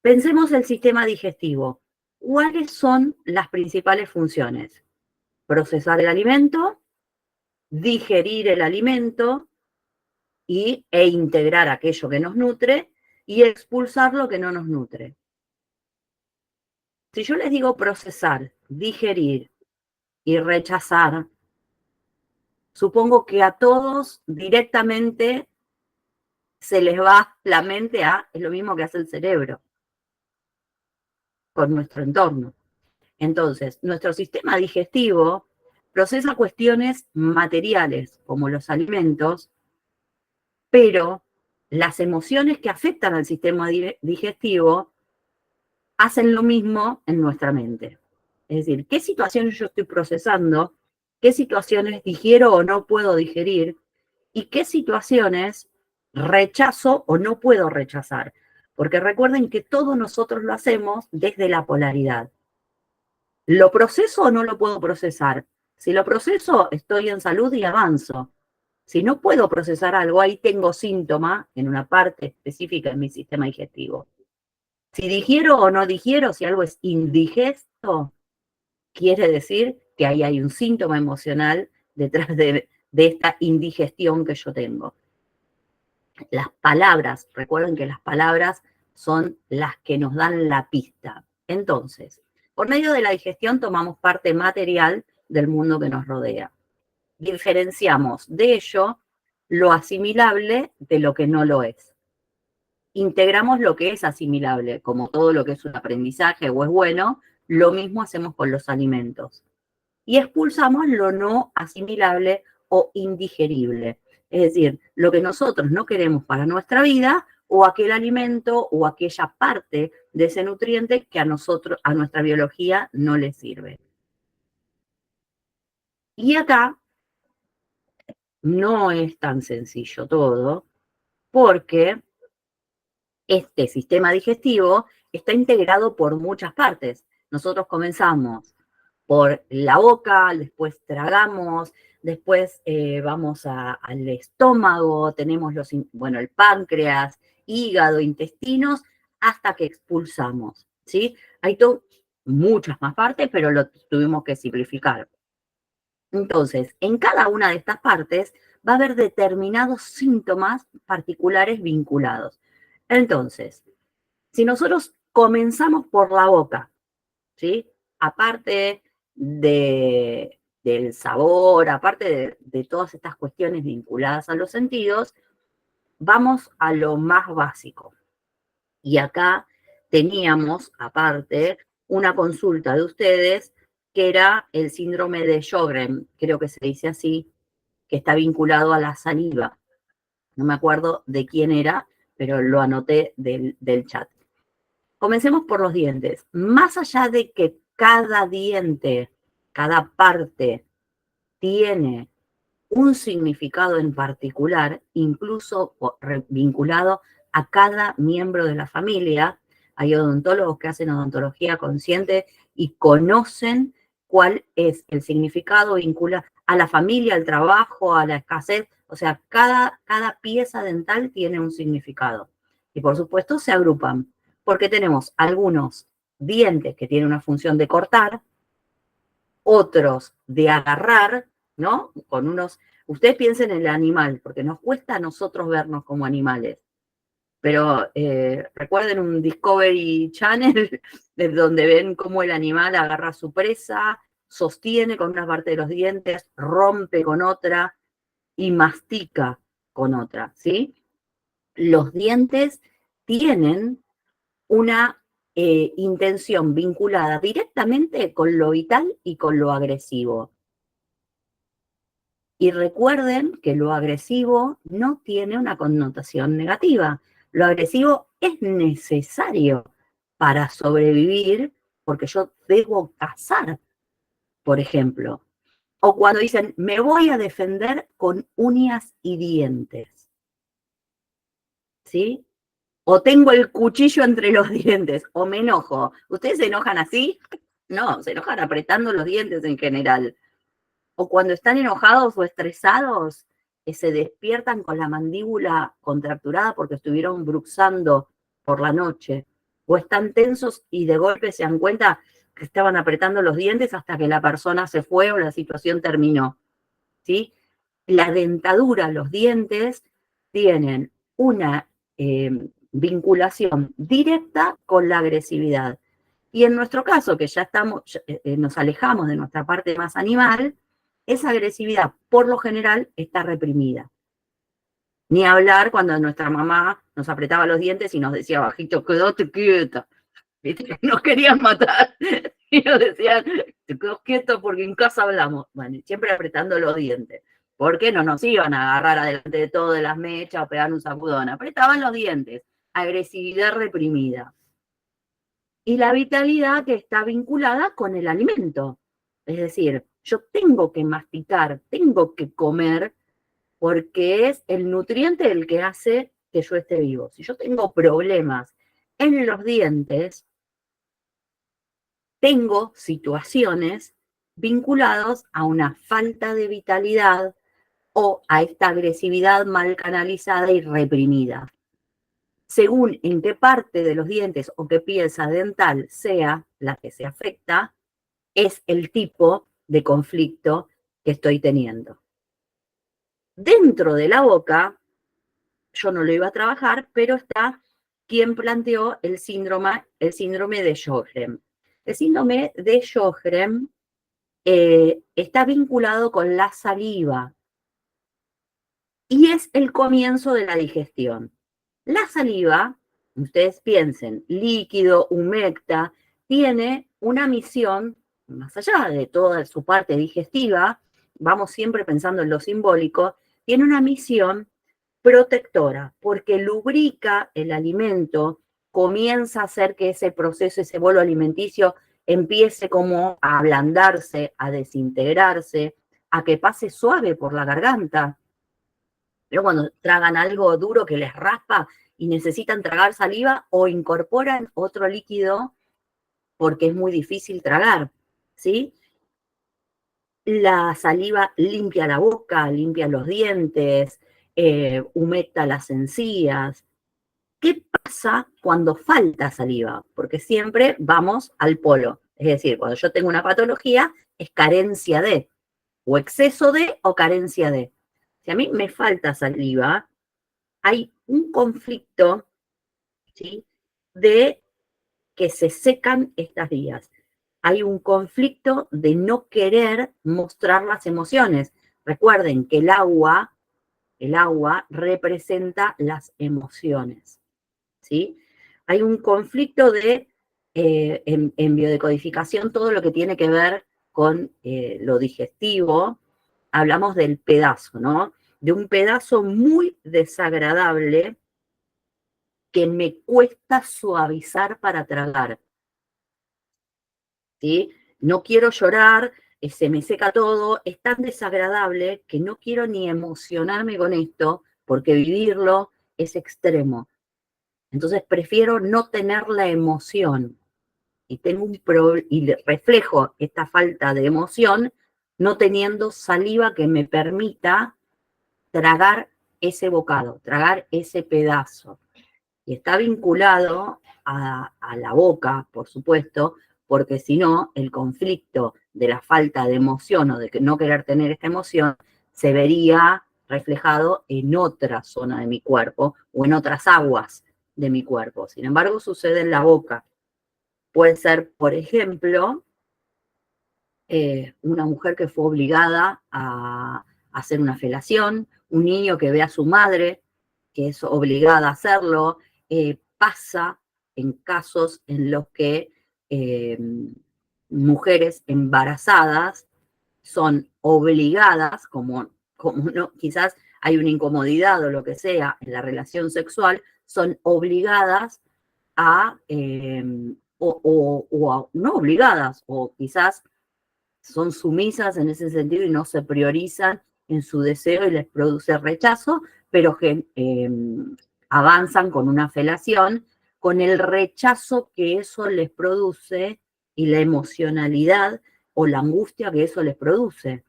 Pensemos el sistema digestivo. ¿Cuáles son las principales funciones? Procesar el alimento, digerir el alimento e integrar aquello que nos nutre y expulsar lo que no nos nutre. Si yo les digo procesar, digerir y rechazar, supongo que a todos directamente se les va la mente es lo mismo que hace el cerebro con nuestro entorno. Entonces, nuestro sistema digestivo procesa cuestiones materiales, como los alimentos, pero las emociones que afectan al sistema digestivo hacen lo mismo en nuestra mente. Es decir, ¿qué situaciones yo estoy procesando? ¿Qué situaciones digiero o no puedo digerir? ¿Y qué situaciones rechazo o no puedo rechazar? Porque recuerden que todos nosotros lo hacemos desde la polaridad. ¿Lo proceso o no lo puedo procesar? Si lo proceso, estoy en salud y avanzo. Si no puedo procesar algo, ahí tengo síntoma en una parte específica de mi sistema digestivo. Si digiero o no digiero, si algo es indigesto, quiere decir que ahí hay un síntoma emocional detrás de esta indigestión que yo tengo. Las palabras, recuerden que las palabras son las que nos dan la pista. Entonces, por medio de la digestión tomamos parte material del mundo que nos rodea. Diferenciamos de ello lo asimilable de lo que no lo es. Integramos lo que es asimilable, como todo lo que es un aprendizaje o es bueno, lo mismo hacemos con los alimentos. Y expulsamos lo no asimilable o indigerible. Es decir, lo que nosotros no queremos para nuestra vida o aquel alimento o aquella parte de ese nutriente que a nuestra biología no le sirve. Y acá no es tan sencillo todo, porque este sistema digestivo está integrado por muchas partes. Nosotros comenzamos por la boca, después tragamos, después vamos al estómago, tenemos el páncreas, hígado, intestinos, hasta que expulsamos, ¿sí? Hay muchas más partes, pero lo tuvimos que simplificar. Entonces, en cada una de estas partes va a haber determinados síntomas particulares vinculados. Entonces, si nosotros comenzamos por la boca, ¿sí? Aparte del sabor, aparte de todas estas cuestiones vinculadas a los sentidos, vamos a lo más básico. Y acá teníamos, aparte, una consulta de ustedes que era el síndrome de Sjögren, creo que se dice así, que está vinculado a la saliva. No me acuerdo de quién era, pero lo anoté del chat. Comencemos por los dientes. Más allá de que cada diente, cada parte tiene un significado en particular, incluso vinculado a cada miembro de la familia, hay odontólogos que hacen odontología consciente y conocen cuál es el significado, vincula a la familia, al trabajo, a la escasez. O sea, cada pieza dental tiene un significado. Y por supuesto se agrupan, porque tenemos algunos dientes que tienen una función de cortar, otros de agarrar, ¿no? Ustedes piensen en el animal, porque nos cuesta a nosotros vernos como animales. Pero recuerden un Discovery Channel, de donde ven cómo el animal agarra su presa, sostiene con una parte de los dientes, rompe con otra y mastica con otra, ¿sí? Los dientes tienen una intención vinculada directamente con lo vital y con lo agresivo. Y recuerden que lo agresivo no tiene una connotación negativa. Lo agresivo es necesario para sobrevivir, porque yo debo cazar, por ejemplo. O cuando dicen, me voy a defender con uñas y dientes. ¿Sí? O tengo el cuchillo entre los dientes, o me enojo. ¿Ustedes se enojan así? No, se enojan apretando los dientes en general. O cuando están enojados o estresados, se despiertan con la mandíbula contracturada porque estuvieron bruxando por la noche. O están tensos y de golpe se dan cuenta que estaban apretando los dientes hasta que la persona se fue o la situación terminó. ¿Sí? La dentadura, los dientes, tienen una vinculación directa con la agresividad. Y en nuestro caso, que ya estamos, nos alejamos de nuestra parte más animal, esa agresividad, por lo general, está reprimida. Ni hablar cuando nuestra mamá nos apretaba los dientes y nos decía bajito, quédate quieta. ¿Viste? Nos querían matar. Y nos decían, te quedas quieto porque en casa hablamos. Bueno, siempre apretando los dientes. Porque no nos iban a agarrar adelante de todo de las mechas o pegar un sacudón. Apretaban los dientes. Agresividad reprimida. Y la vitalidad que está vinculada con el alimento. Es decir, yo tengo que masticar, tengo que comer, porque es el nutriente el que hace que yo esté vivo. Si yo tengo problemas en los dientes, tengo situaciones vinculadas a una falta de vitalidad o a esta agresividad mal canalizada y reprimida. Según en qué parte de los dientes o qué pieza dental sea la que se afecta, es el tipo de conflicto que estoy teniendo. Dentro de la boca, yo no lo iba a trabajar, pero está quien planteó el síndrome de Sjögren. El síndrome de Sjögren está vinculado con la saliva y es el comienzo de la digestión. La saliva, ustedes piensen, líquido, humecta, tiene una misión, más allá de toda su parte digestiva, vamos siempre pensando en lo simbólico, tiene una misión protectora, porque lubrica el alimento, comienza a hacer que ese proceso, ese bolo alimenticio, empiece como a ablandarse, a desintegrarse, a que pase suave por la garganta. Pero cuando tragan algo duro que les raspa y necesitan tragar saliva o incorporan otro líquido porque es muy difícil tragar, ¿sí? La saliva limpia la boca, limpia los dientes, humecta las encías. ¿Qué pasa cuando falta saliva? Porque siempre vamos al polo. Es decir, cuando yo tengo una patología, es carencia de, o exceso de, o carencia de. Si a mí me falta saliva, hay un conflicto, ¿sí?, de que se secan estas vías. Hay un conflicto de no querer mostrar las emociones. Recuerden que el agua representa las emociones, ¿sí? Hay un conflicto de, en biodecodificación, todo lo que tiene que ver con lo digestivo, hablamos del pedazo, ¿no? De un pedazo muy desagradable que me cuesta suavizar para tragar, ¿sí? No quiero llorar, se me seca todo, es tan desagradable que no quiero ni emocionarme con esto, porque vivirlo es extremo. Entonces prefiero no tener la emoción y reflejo esta falta de emoción no teniendo saliva que me permita tragar ese bocado, tragar ese pedazo. Y está vinculado a la boca, por supuesto, porque si no, el conflicto de la falta de emoción o de no querer tener esta emoción se vería reflejado en otra zona de mi cuerpo o en otras aguas de mi cuerpo. Sin embargo, sucede en la boca. Puede ser, por ejemplo, una mujer que fue obligada a hacer una felación, un niño que ve a su madre, que es obligada a hacerlo, pasa en casos en los que mujeres embarazadas son obligadas, como no, quizás hay una incomodidad o lo que sea en la relación sexual, son obligadas a, no obligadas, o quizás son sumisas en ese sentido y no se priorizan en su deseo y les produce rechazo, pero que avanzan con una felación, con el rechazo que eso les produce y la emocionalidad o la angustia que eso les produce.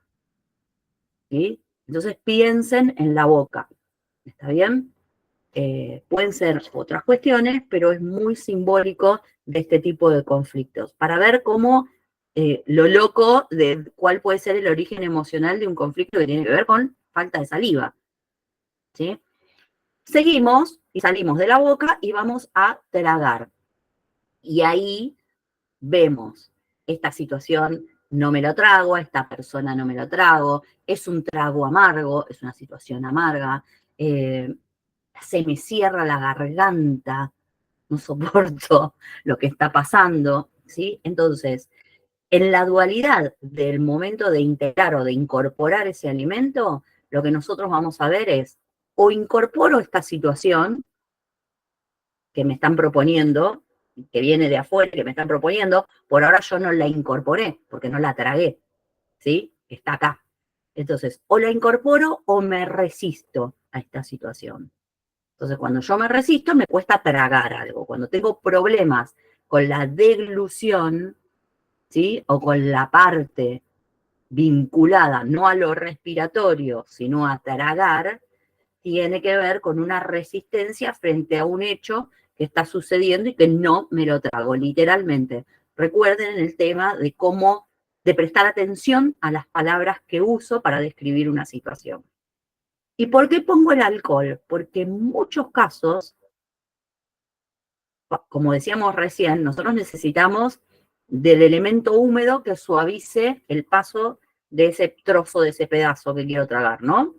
¿Sí? Entonces piensen en la boca, ¿está bien? Pueden ser otras cuestiones, pero es muy simbólico de este tipo de conflictos, para ver cómo lo loco de cuál puede ser el origen emocional de un conflicto que tiene que ver con falta de saliva. ¿Sí? Seguimos y salimos de la boca y vamos a tragar. Y ahí vemos esta situación, no me lo trago, a esta persona no me lo trago, es un trago amargo, es una situación amarga, se me cierra la garganta, no soporto lo que está pasando, ¿sí? Entonces, en la dualidad del momento de integrar o de incorporar ese alimento, lo que nosotros vamos a ver es, o incorporo esta situación que me están proponiendo, que viene de afuera, que me están proponiendo, por ahora yo no la incorporé, porque no la tragué, ¿sí? Está acá. Entonces, o la incorporo o me resisto a esta situación. Entonces, cuando yo me resisto, me cuesta tragar algo. Cuando tengo problemas con la deglución, ¿sí? O con la parte vinculada no a lo respiratorio, sino a tragar, tiene que ver con una resistencia frente a un hecho que está sucediendo y que no me lo trago, literalmente. Recuerden el tema de cómo, de prestar atención a las palabras que uso para describir una situación. ¿Y por qué pongo el alcohol? Porque en muchos casos, como decíamos recién, nosotros necesitamos del elemento húmedo que suavice el paso de ese trozo, de ese pedazo que quiero tragar, ¿no?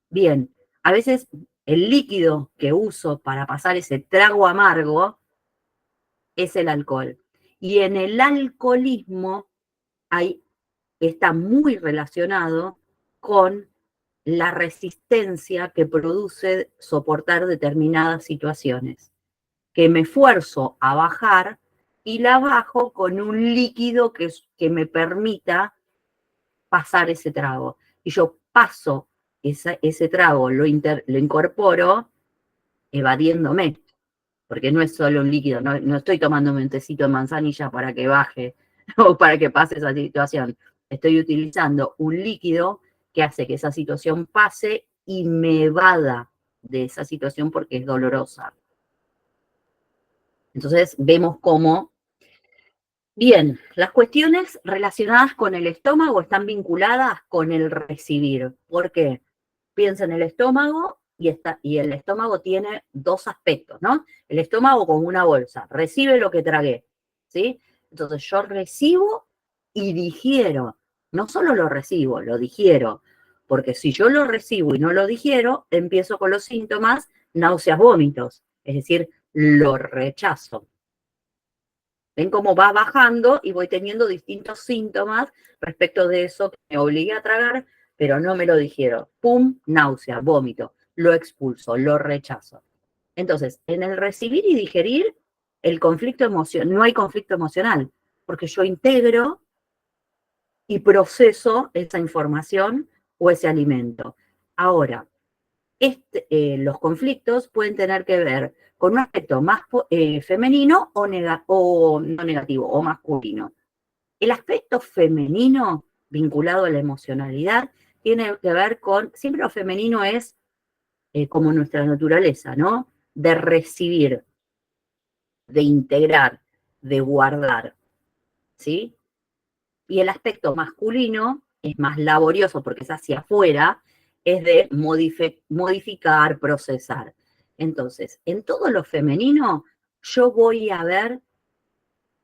Bien, a veces el líquido que uso para pasar ese trago amargo es el alcohol. Y en el alcoholismo está muy relacionado con la resistencia que produce soportar determinadas situaciones, que me esfuerzo a bajar y la bajo con un líquido que me permita pasar ese trago. Y yo paso ese trago, lo incorporo evadiéndome, porque no es solo un líquido, no estoy tomándome un tecito de manzanilla para que baje o para que pase esa situación. Estoy utilizando un líquido que hace que esa situación pase y me evada de esa situación porque es dolorosa. Entonces vemos cómo, bien, las cuestiones relacionadas con el estómago están vinculadas con el recibir. ¿Por qué? Piensa en el estómago y el estómago tiene dos aspectos, ¿no? El estómago como una bolsa, recibe lo que tragué, ¿sí? Entonces yo recibo y digiero. No solo lo recibo, lo digiero. Porque si yo lo recibo y no lo digiero, empiezo con los síntomas náuseas, vómitos. Es decir, lo rechazo. ¿Ven cómo va bajando y voy teniendo distintos síntomas respecto de eso que me obligué a tragar, pero no me lo digiero? Pum, náusea, vómito, lo expulso, lo rechazo. Entonces, en el recibir y digerir, el conflicto emocional, no hay conflicto emocional, porque yo integro y proceso esa información o ese alimento. Ahora, los conflictos pueden tener que ver con un aspecto más femenino o no negativo, o masculino. El aspecto femenino vinculado a la emocionalidad tiene que ver con, siempre lo femenino es como nuestra naturaleza, ¿no? De recibir, de integrar, de guardar, ¿sí? Y el aspecto masculino es más laborioso porque es hacia afuera, es de modificar, procesar. Entonces, en todo lo femenino, yo voy a ver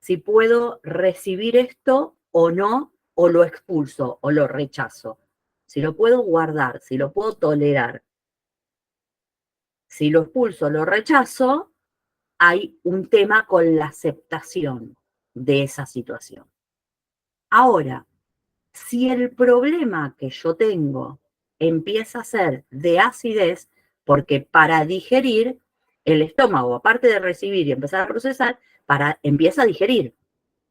si puedo recibir esto o no, o lo expulso, o lo rechazo. Si lo puedo guardar, si lo puedo tolerar. Si lo expulso, lo rechazo, hay un tema con la aceptación de esa situación. Ahora, si el problema que yo tengo empieza a ser de acidez, porque para digerir, el estómago, aparte de recibir y empezar a procesar, empieza a digerir.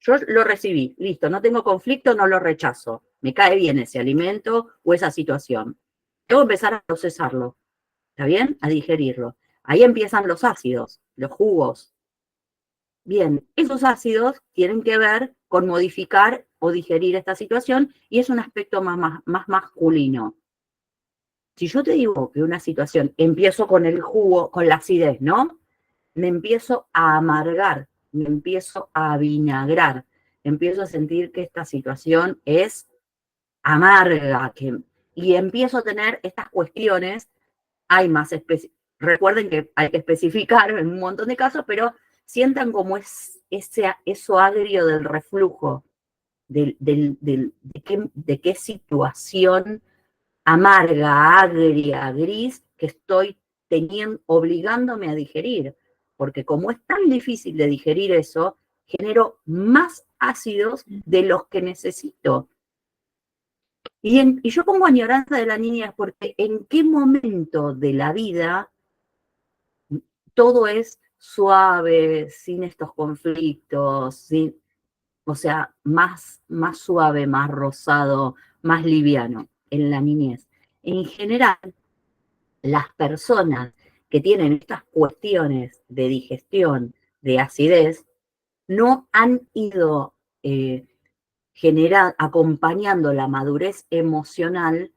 Yo lo recibí, listo, no tengo conflicto, no lo rechazo. Me cae bien ese alimento o esa situación. Tengo que empezar a procesarlo, ¿está bien? A digerirlo. Ahí empiezan los ácidos, los jugos. Bien, esos ácidos tienen que ver con modificar o digerir esta situación y es un aspecto más masculino. Si yo te digo que una situación, empiezo con el jugo, con la acidez, ¿no? Me empiezo a amargar, me empiezo a vinagrar, empiezo a sentir que esta situación es amarga, y empiezo a tener estas cuestiones, hay más recuerden que hay que especificar en un montón de casos, pero sientan como eso agrio del reflujo, de qué situación amarga, agria, gris que estoy obligándome a digerir. Porque como es tan difícil de digerir eso, genero más ácidos de los que necesito. Y yo pongo añoranza de la niña porque en qué momento de la vida todo es suave, sin estos conflictos, o sea, más suave, más rosado, más liviano en la niñez. En general, las personas que tienen estas cuestiones de digestión, de acidez, no han ido acompañando la madurez emocional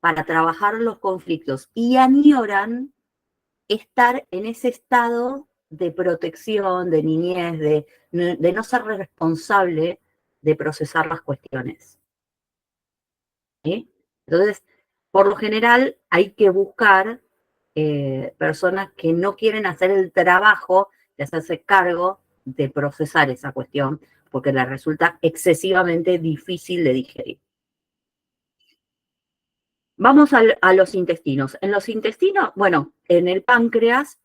para trabajar los conflictos y añoran estar en ese estado de protección, de niñez, de no ser responsable de procesar las cuestiones. ¿Sí? Entonces, por lo general, hay que buscar personas que no quieren hacer el trabajo de hacerse cargo de procesar esa cuestión, porque les resulta excesivamente difícil de digerir. Vamos a los intestinos. En los intestinos, bueno, en el páncreas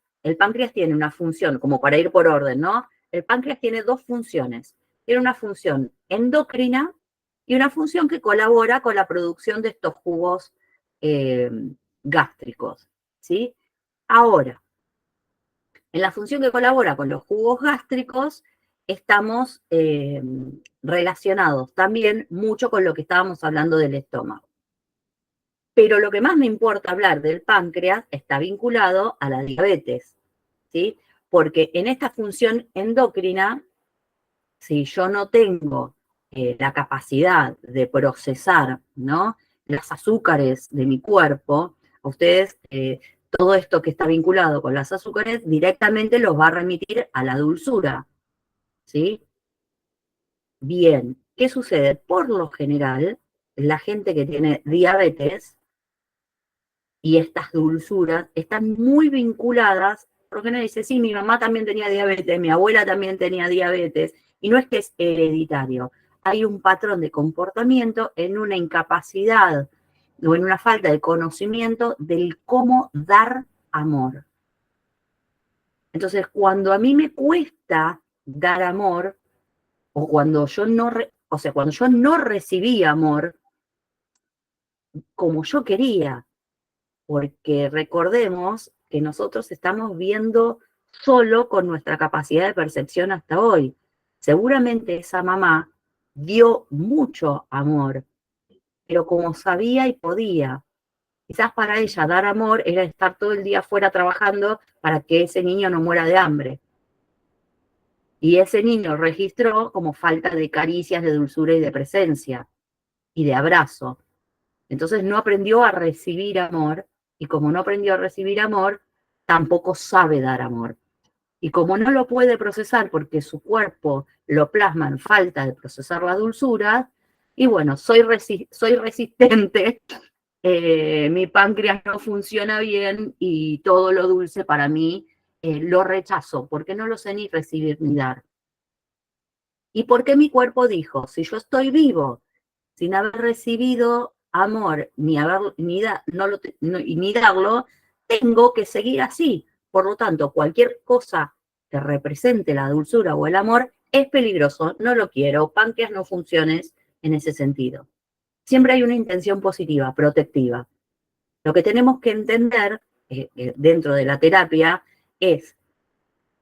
tiene una función, como para ir por orden, ¿no? El páncreas tiene dos funciones. Tiene una función endocrina y una función que colabora con la producción de estos jugos gástricos, ¿sí? Ahora, en la función que colabora con los jugos gástricos, estamos relacionados también mucho con lo que estábamos hablando del estómago. Pero lo que más me importa hablar del páncreas está vinculado a la diabetes, ¿sí? Porque en esta función endocrina, si yo no tengo la capacidad de procesar, ¿no?, los azúcares de mi cuerpo, a ustedes todo esto que está vinculado con los azúcares directamente los va a remitir a la dulzura, ¿sí? Bien, ¿qué sucede? Por lo general, la gente que tiene diabetes y estas dulzuras están muy vinculadas, porque uno dice, sí, mi mamá también tenía diabetes, mi abuela también tenía diabetes, y no es que es hereditario, hay un patrón de comportamiento en una incapacidad o en una falta de conocimiento del cómo dar amor. Entonces, cuando a mí me cuesta dar amor, o cuando yo cuando yo no recibí amor como yo quería, porque recordemos que nosotros estamos viendo solo con nuestra capacidad de percepción hasta hoy. Seguramente esa mamá dio mucho amor, pero como sabía y podía. Quizás para ella dar amor era estar todo el día afuera trabajando para que ese niño no muera de hambre. Y ese niño registró como falta de caricias, de dulzura y de presencia y de abrazo. Entonces no aprendió a recibir amor, y como no aprendió a recibir amor, tampoco sabe dar amor. Y como no lo puede procesar porque su cuerpo lo plasma en falta de procesar la dulzura, y bueno, soy resistente, mi páncreas no funciona bien y todo lo dulce para mí lo rechazo, porque no lo sé ni recibir ni dar. ¿Y por qué mi cuerpo dijo, si yo estoy vivo, sin haber recibido amor, ni darlo, tengo que seguir así? Por lo tanto, cualquier cosa que represente la dulzura o el amor es peligroso, no lo quiero, páncreas no funciones en ese sentido. Siempre hay una intención positiva, protectiva. Lo que tenemos que entender dentro de la terapia es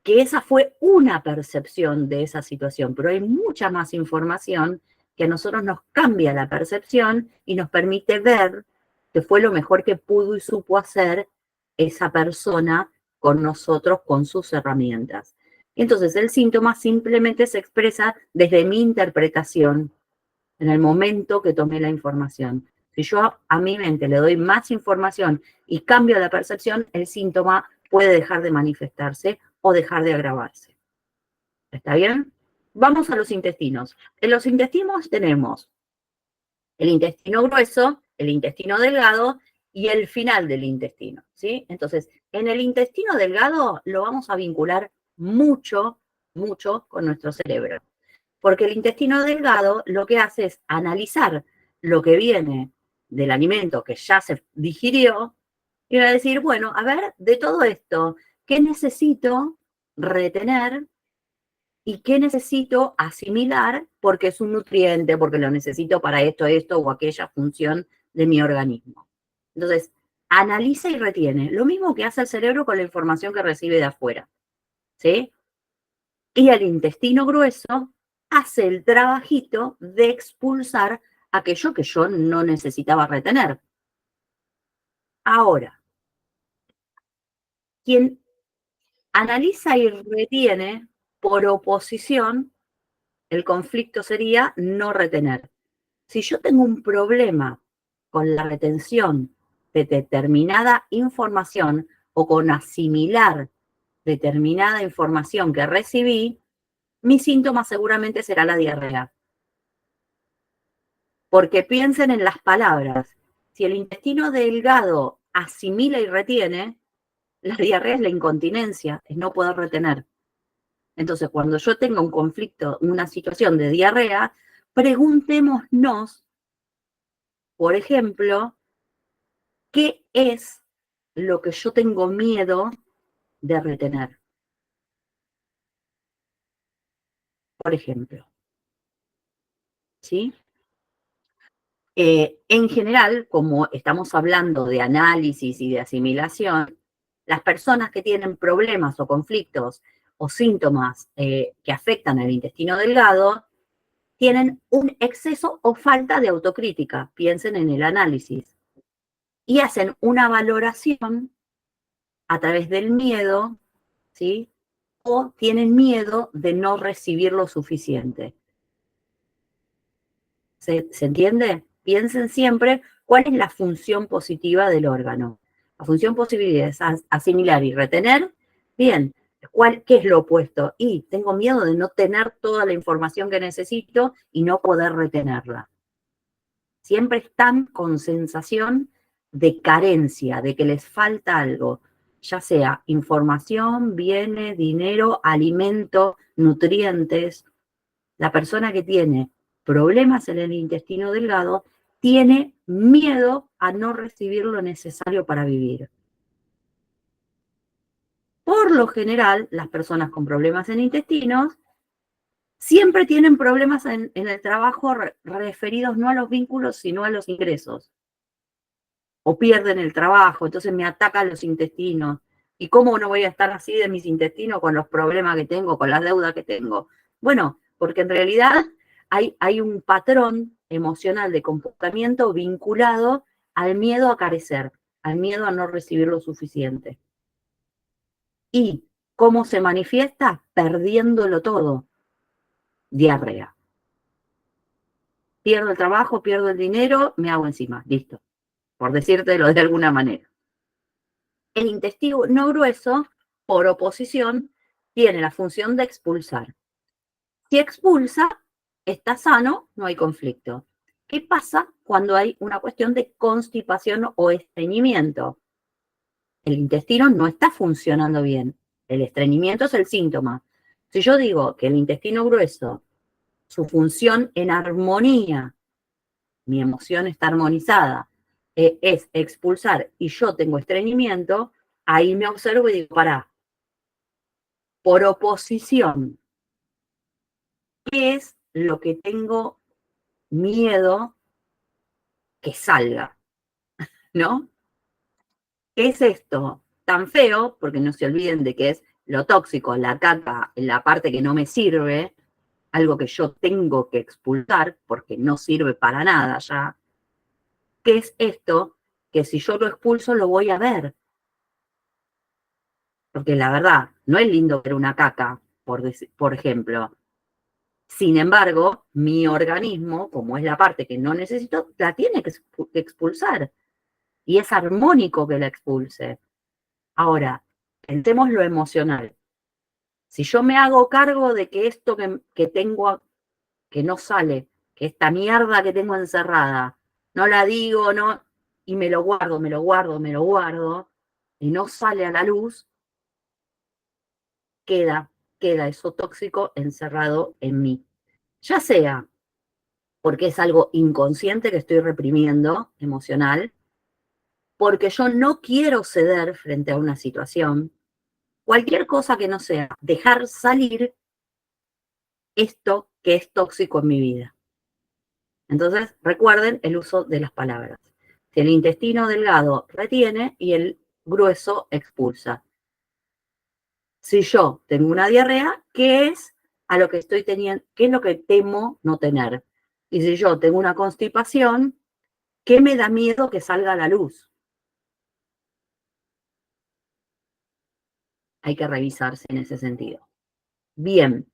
que esa fue una percepción de esa situación, pero hay mucha más información que a nosotros nos cambia la percepción y nos permite ver que fue lo mejor que pudo y supo hacer esa persona con nosotros, con sus herramientas. Entonces, el síntoma simplemente se expresa desde mi interpretación en el momento que tomé la información. Si yo a mi mente le doy más información y cambio la percepción, el síntoma puede dejar de manifestarse o dejar de agravarse. ¿Está bien? Vamos a los intestinos. En los intestinos tenemos el intestino grueso, el intestino delgado y el final del intestino, ¿sí? Entonces, en el intestino delgado lo vamos a vincular mucho, mucho con nuestro cerebro. Porque el intestino delgado lo que hace es analizar lo que viene del alimento que ya se digirió y va a decir, bueno, a ver, de todo esto, ¿qué necesito retener y qué necesito asimilar porque es un nutriente, porque lo necesito para esto o aquella función de mi organismo? Entonces, analiza y retiene. Lo mismo que hace el cerebro con la información que recibe de afuera, ¿sí? Y el intestino grueso hace el trabajito de expulsar aquello que yo no necesitaba retener. Ahora, quien analiza y retiene por oposición, el conflicto sería no retener. Si yo tengo un problema con la retención de determinada información o con asimilar determinada información que recibí, mi síntoma seguramente será la diarrea. Porque piensen en las palabras. Si el intestino delgado asimila y retiene, la diarrea es la incontinencia, es no poder retener. Entonces, cuando yo tenga un conflicto, una situación de diarrea, preguntémonos, por ejemplo, ¿qué es lo que yo tengo miedo de retener? Por ejemplo, ¿sí? En general, como estamos hablando de análisis y de asimilación, las personas que tienen problemas o conflictos o síntomas que afectan al intestino delgado tienen un exceso o falta de autocrítica. Piensen en el análisis. Y hacen una valoración a través del miedo, ¿sí? O tienen miedo de no recibir lo suficiente. ¿Se entiende? Piensen siempre cuál es la función positiva del órgano. La función positiva es asimilar y retener. Bien, ¿qué es lo opuesto? Y tengo miedo de no tener toda la información que necesito y no poder retenerla. Siempre están con sensación de carencia, de que les falta algo, ya sea información, bienes, dinero, alimento, nutrientes. La persona que tiene problemas en el intestino delgado tiene miedo a no recibir lo necesario para vivir. Por lo general, las personas con problemas en intestinos siempre tienen problemas en el trabajo referidos no a los vínculos, sino a los ingresos. O pierden el trabajo, entonces me atacan los intestinos. ¿Y cómo no voy a estar así de mis intestinos con los problemas que tengo, con las deudas que tengo? Bueno, porque en realidad hay un patrón emocional de comportamiento vinculado al miedo a carecer, al miedo a no recibir lo suficiente. ¿Y cómo se manifiesta? Perdiéndolo todo. Diarrea. Pierdo el trabajo, pierdo el dinero, me hago encima. Listo. Por decírtelo de alguna manera. El intestino no grueso, por oposición, tiene la función de expulsar. Si expulsa, está sano, no hay conflicto. ¿Qué pasa cuando hay una cuestión de constipación o estreñimiento? El intestino no está funcionando bien. El estreñimiento es el síntoma. Si yo digo que el intestino grueso, su función en armonía, mi emoción está armonizada, es expulsar y yo tengo estreñimiento, ahí me observo y digo, pará, por oposición, ¿qué es lo que tengo miedo que salga? ¿No? ¿Qué es esto tan feo? Porque no se olviden de que es lo tóxico, la caca, la parte que no me sirve, algo que yo tengo que expulsar porque no sirve para nada ya. ¿Qué es esto? Que si yo lo expulso lo voy a ver. Porque la verdad, no es lindo ver una caca, por ejemplo. Sin embargo, mi organismo, como es la parte que no necesito, la tiene que expulsar. Y es armónico que la expulse. Ahora, pensemos lo emocional. Si yo me hago cargo de que esto que tengo, que no sale, que esta mierda que tengo encerrada, no la digo, no, y me lo guardo, me lo guardo, me lo guardo, y no sale a la luz, queda eso tóxico encerrado en mí. Ya sea porque es algo inconsciente que estoy reprimiendo, emocional, porque yo no quiero ceder frente a una situación, cualquier cosa que no sea dejar salir esto que es tóxico en mi vida. Entonces, recuerden el uso de las palabras. Si el intestino delgado retiene y el grueso expulsa. Si yo tengo una diarrea, ¿qué es a lo que estoy teniendo? ¿Qué es lo que temo no tener? Y si yo tengo una constipación, ¿qué me da miedo que salga a la luz? Hay que revisarse en ese sentido. Bien.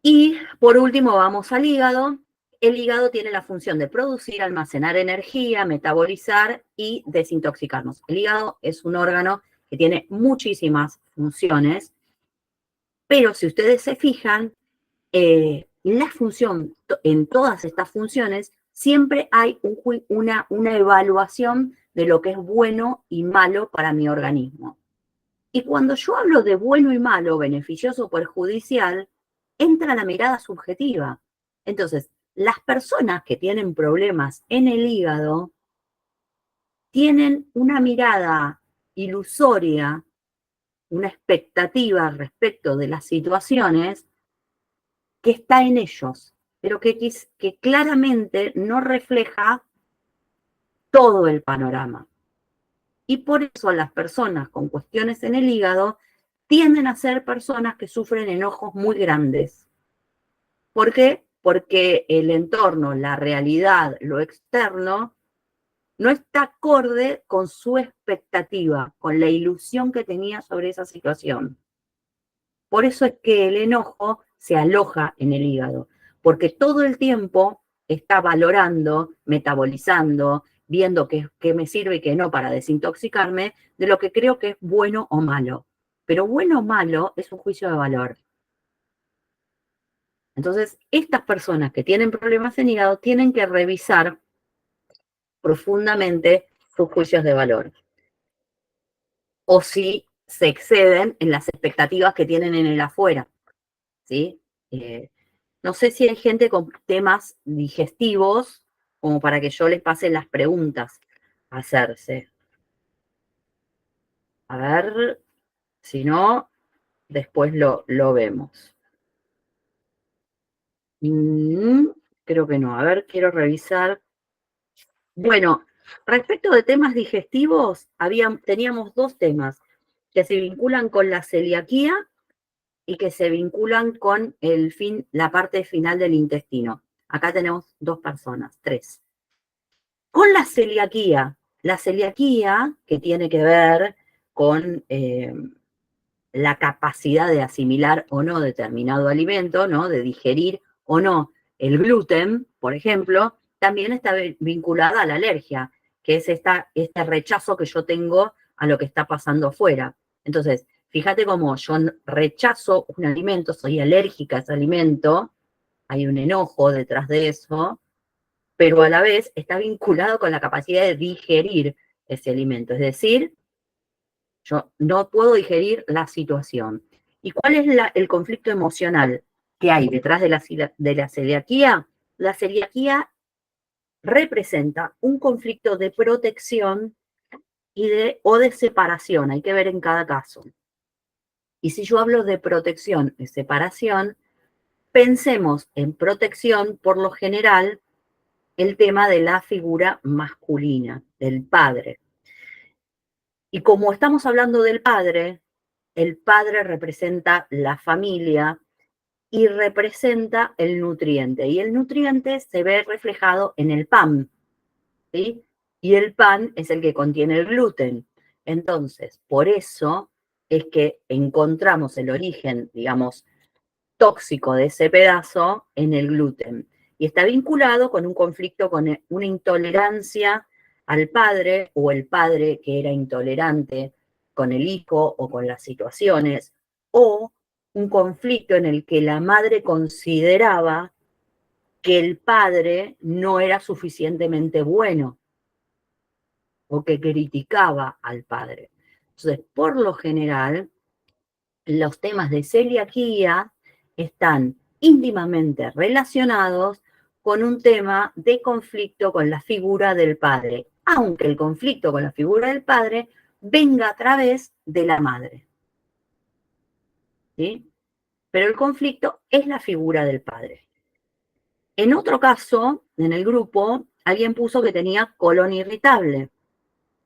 Y por último vamos al hígado. El hígado tiene la función de producir, almacenar energía, metabolizar y desintoxicarnos. El hígado es un órgano que tiene muchísimas funciones, pero si ustedes se fijan, la función, en todas estas funciones, siempre hay una evaluación de lo que es bueno y malo para mi organismo. Y cuando yo hablo de bueno y malo, beneficioso o perjudicial, entra la mirada subjetiva. Entonces, las personas que tienen problemas en el hígado tienen una mirada ilusoria, una expectativa respecto de las situaciones que está en ellos, pero que claramente no refleja todo el panorama. Y por eso las personas con cuestiones en el hígado tienden a ser personas que sufren enojos muy grandes. ¿Por qué? Porque el entorno, la realidad, lo externo, no está acorde con su expectativa, con la ilusión que tenía sobre esa situación. Por eso es que el enojo se aloja en el hígado, porque todo el tiempo está valorando, metabolizando, viendo qué me sirve y qué no para desintoxicarme de lo que creo que es bueno o malo. Pero bueno o malo es un juicio de valor. Entonces, estas personas que tienen problemas en hígado tienen que revisar profundamente sus juicios de valor. O si se exceden en las expectativas que tienen en el afuera, ¿sí? No sé si hay gente con temas digestivos como para que yo les pase las preguntas a hacerse. A ver, si no, después lo vemos. Creo que no. A ver, quiero revisar. Bueno, respecto de temas digestivos, teníamos dos temas que se vinculan con la celiaquía y que se vinculan con la parte final del intestino. Acá tenemos dos personas, tres. Con la celiaquía que tiene que ver con la capacidad de asimilar o no determinado alimento, ¿no? De digerir o no el gluten, por ejemplo, también está vinculada a la alergia, que es este rechazo que yo tengo a lo que está pasando afuera. Entonces, fíjate cómo yo rechazo un alimento, soy alérgica a ese alimento, hay un enojo detrás de eso, pero a la vez está vinculado con la capacidad de digerir ese alimento. Es decir, yo no puedo digerir la situación. ¿Y cuál es el conflicto emocional que hay detrás de la celiaquía? La celiaquía representa un conflicto de protección o de separación, hay que ver en cada caso. Y si yo hablo de protección y separación, pensemos en protección, por lo general, el tema de la figura masculina, del padre. Y como estamos hablando del padre, el padre representa la familia y representa el nutriente. Y el nutriente se ve reflejado en el pan, ¿sí? Y el pan es el que contiene el gluten. Entonces, por eso es que encontramos el origen, digamos, tóxico de ese pedazo en el gluten. Y está vinculado con un conflicto, con una intolerancia al padre o el padre que era intolerante con el hijo o con las situaciones, o un conflicto en el que la madre consideraba que el padre no era suficientemente bueno o que criticaba al padre. Entonces, por lo general, los temas de celiaquía están íntimamente relacionados con un tema de conflicto con la figura del padre, aunque el conflicto con la figura del padre venga a través de la madre. ¿Sí? Pero el conflicto es la figura del padre. En otro caso, en el grupo, alguien puso que tenía colon irritable.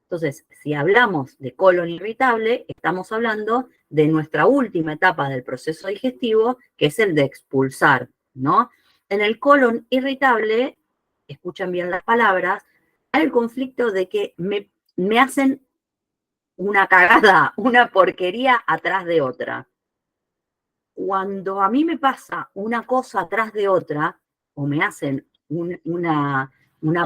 Entonces, si hablamos de colon irritable, estamos hablando de nuestra última etapa del proceso digestivo, que es el de expulsar, ¿no? En el colon irritable, escuchen bien las palabras, hay el conflicto de que me hacen una cagada, una porquería atrás de otra. Cuando a mí me pasa una cosa atrás de otra, o me hacen una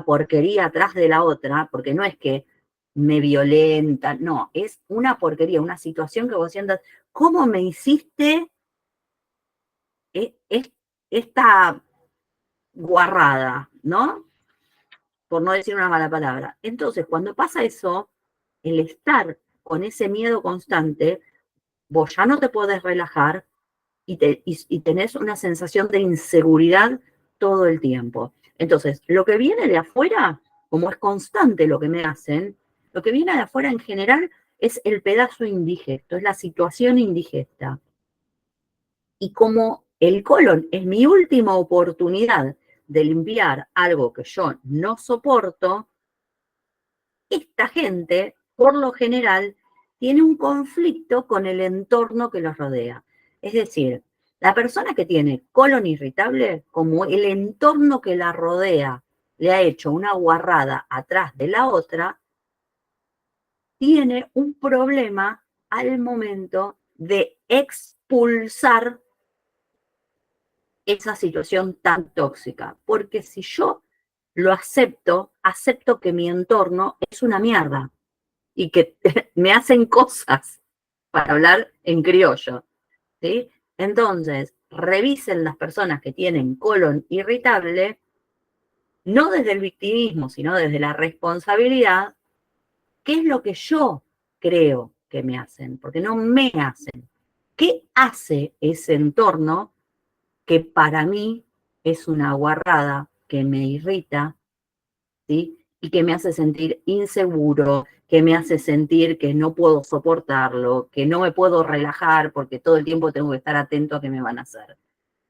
porquería atrás de la otra, porque no es que me violentan, no, es una porquería, una situación que vos sientas, ¿cómo me hiciste esta guarrada, ¿no? Por no decir una mala palabra. Entonces, cuando pasa eso, el estar con ese miedo constante, vos ya no te podés relajar y tenés una sensación de inseguridad todo el tiempo. Entonces, lo que viene de afuera, como es constante lo que me hacen, lo que viene de afuera en general es el pedazo indigesto, es la situación indigesta. Y como el colon es mi última oportunidad de limpiar algo que yo no soporto, esta gente, por lo general, tiene un conflicto con el entorno que los rodea. Es decir, la persona que tiene colon irritable, como el entorno que la rodea le ha hecho una guarrada atrás de la otra, tiene un problema al momento de expulsar esa situación tan tóxica. Porque si yo lo acepto, acepto que mi entorno es una mierda y que me hacen cosas, para hablar en criollo, ¿sí? Entonces, revisen las personas que tienen colon irritable, no desde el victimismo, sino desde la responsabilidad, qué es lo que yo creo que me hacen, porque no me hacen. ¿Qué hace ese entorno que para mí es una guarrada, que me irrita, ¿sí? Y que me hace sentir inseguro, que me hace sentir que no puedo soportarlo, que no me puedo relajar porque todo el tiempo tengo que estar atento a qué me van a hacer?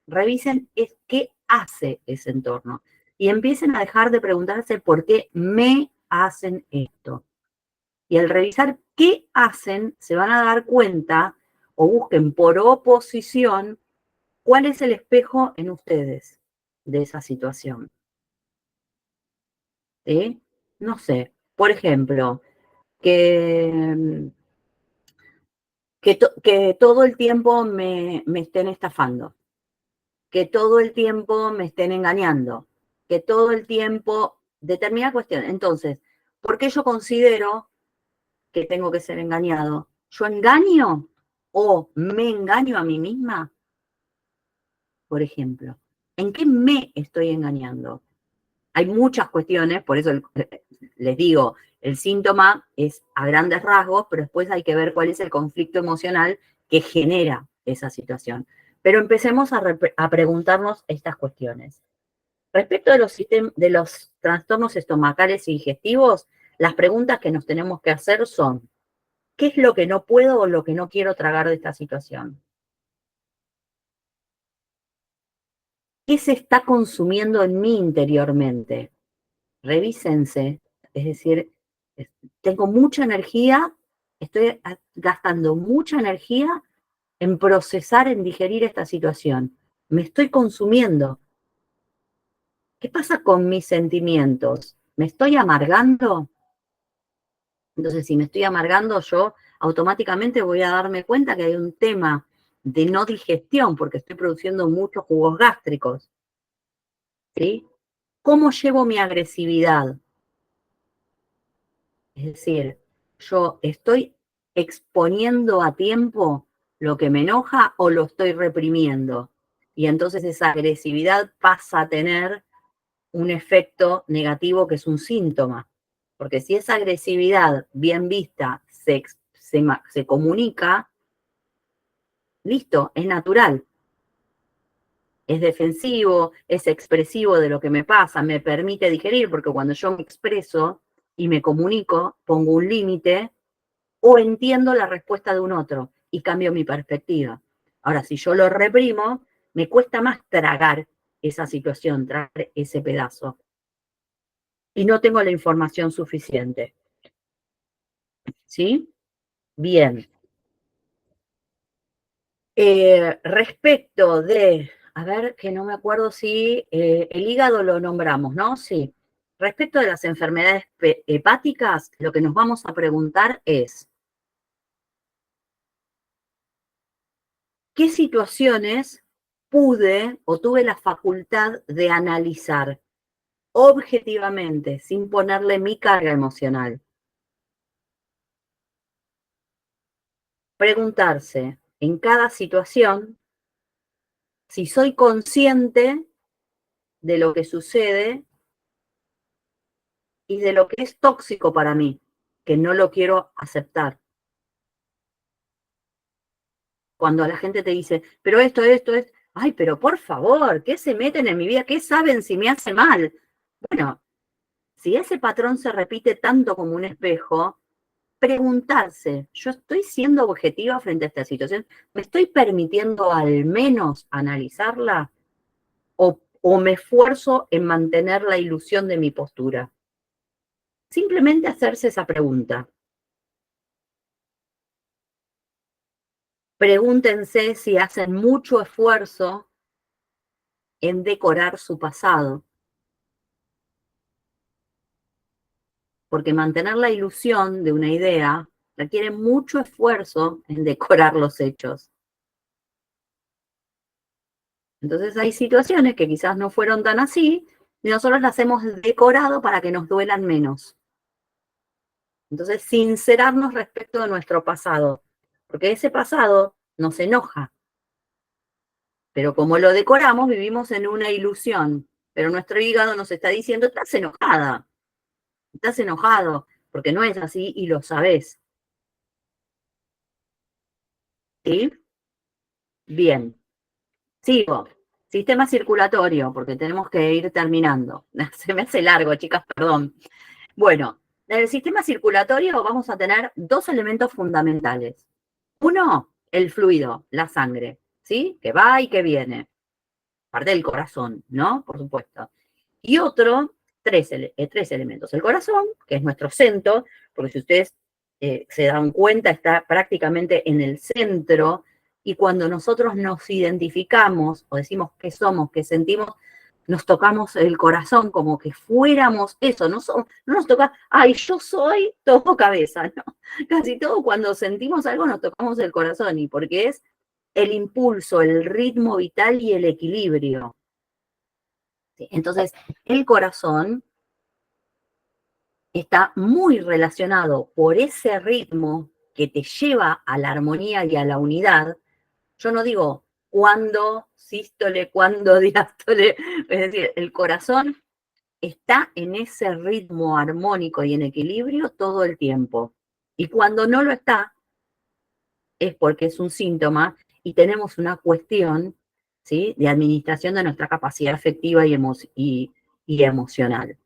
Revisen qué hace ese entorno y empiecen a dejar de preguntarse por qué me hacen esto. Y al revisar qué hacen, se van a dar cuenta o busquen por oposición cuál es el espejo en ustedes de esa situación. ¿Sí? No sé, por ejemplo, que todo el tiempo me estén estafando, que todo el tiempo me estén engañando, que todo el tiempo, determinada cuestión. Entonces, ¿por qué yo considero que tengo que ser engañado? ¿Yo engaño o me engaño a mí misma? Por ejemplo, ¿en qué me estoy engañando? Hay muchas cuestiones, por eso les digo, el síntoma es a grandes rasgos, pero después hay que ver cuál es el conflicto emocional que genera esa situación. Pero empecemos a preguntarnos estas cuestiones. Respecto de los trastornos estomacales y digestivos, las preguntas que nos tenemos que hacer son, ¿Qué es lo que no puedo o lo que no quiero tragar de esta situación? ¿Qué se está consumiendo en mí interiormente? Revísense, es decir, tengo mucha energía, estoy gastando mucha energía en procesar, en digerir esta situación. Me estoy consumiendo. ¿Qué pasa con mis sentimientos? ¿Me estoy amargando? Entonces, si me estoy amargando, yo automáticamente voy a darme cuenta que hay un tema de no digestión, porque estoy produciendo muchos jugos gástricos. ¿Sí? ¿Cómo llevo mi agresividad? Es decir, yo estoy exponiendo a tiempo lo que me enoja o lo estoy reprimiendo. Y entonces esa agresividad pasa a tener un efecto negativo que es un síntoma. Porque si esa agresividad bien vista se comunica, listo, es natural. Es defensivo, es expresivo de lo que me pasa, me permite digerir, porque cuando yo me expreso y me comunico, pongo un límite o entiendo la respuesta de un otro y cambio mi perspectiva. Ahora, si yo lo reprimo, me cuesta más tragar esa situación, tragar ese pedazo. Y no tengo la información suficiente. ¿Sí? Bien. Respecto de, a ver, que no me acuerdo si el hígado lo nombramos, ¿no? Sí. Respecto de las enfermedades hepáticas, lo que nos vamos a preguntar es, ¿qué situaciones pude o tuve la facultad de analizar objetivamente, sin ponerle mi carga emocional? Preguntarse en cada situación si soy consciente de lo que sucede y de lo que es tóxico para mí, que no lo quiero aceptar. Cuando la gente te dice, pero esto es, ay, pero por favor, ¿qué se meten en mi vida? ¿Qué saben si me hace mal? Bueno, si ese patrón se repite tanto como un espejo, preguntarse, ¿yo estoy siendo objetiva frente a esta situación? ¿Me estoy permitiendo al menos analizarla? ¿O me esfuerzo en mantener la ilusión de mi postura? Simplemente hacerse esa pregunta. Pregúntense si hacen mucho esfuerzo en decorar su pasado. Porque mantener la ilusión de una idea requiere mucho esfuerzo en decorar los hechos. Entonces hay situaciones que quizás no fueron tan así y nosotros las hemos decorado para que nos duelan menos. Entonces, sincerarnos respecto de nuestro pasado, porque ese pasado nos enoja, pero como lo decoramos, vivimos en una ilusión, pero nuestro hígado nos está diciendo, estás enojada, estás enojado, porque no es así y lo sabés. ¿Sí? Bien. Sigo. Sistema circulatorio, porque tenemos que ir terminando. Se me hace largo, chicas, perdón. Bueno, en el sistema circulatorio vamos a tener dos elementos fundamentales. Uno, el fluido, la sangre, ¿sí? Que va y que viene. Parte del corazón, ¿no? Por supuesto. Y otro, tres elementos. El corazón, que es nuestro centro, porque si ustedes se dan cuenta, está prácticamente en el centro, y cuando nosotros nos identificamos o decimos qué somos, qué sentimos, nos tocamos el corazón como que fuéramos eso, no nos toca, ay, yo soy todo cabeza, ¿no? Casi todo cuando sentimos algo nos tocamos el corazón, y porque es el impulso, el ritmo vital y el equilibrio. ¿Sí? Entonces, el corazón está muy relacionado por ese ritmo que te lleva a la armonía y a la unidad. Yo no digo cuándo sístole, cuándo diástole, es decir, el corazón está en ese ritmo armónico y en equilibrio todo el tiempo. Y cuando no lo está, es porque es un síntoma y tenemos una cuestión, ¿sí?, de administración de nuestra capacidad afectiva y emocional.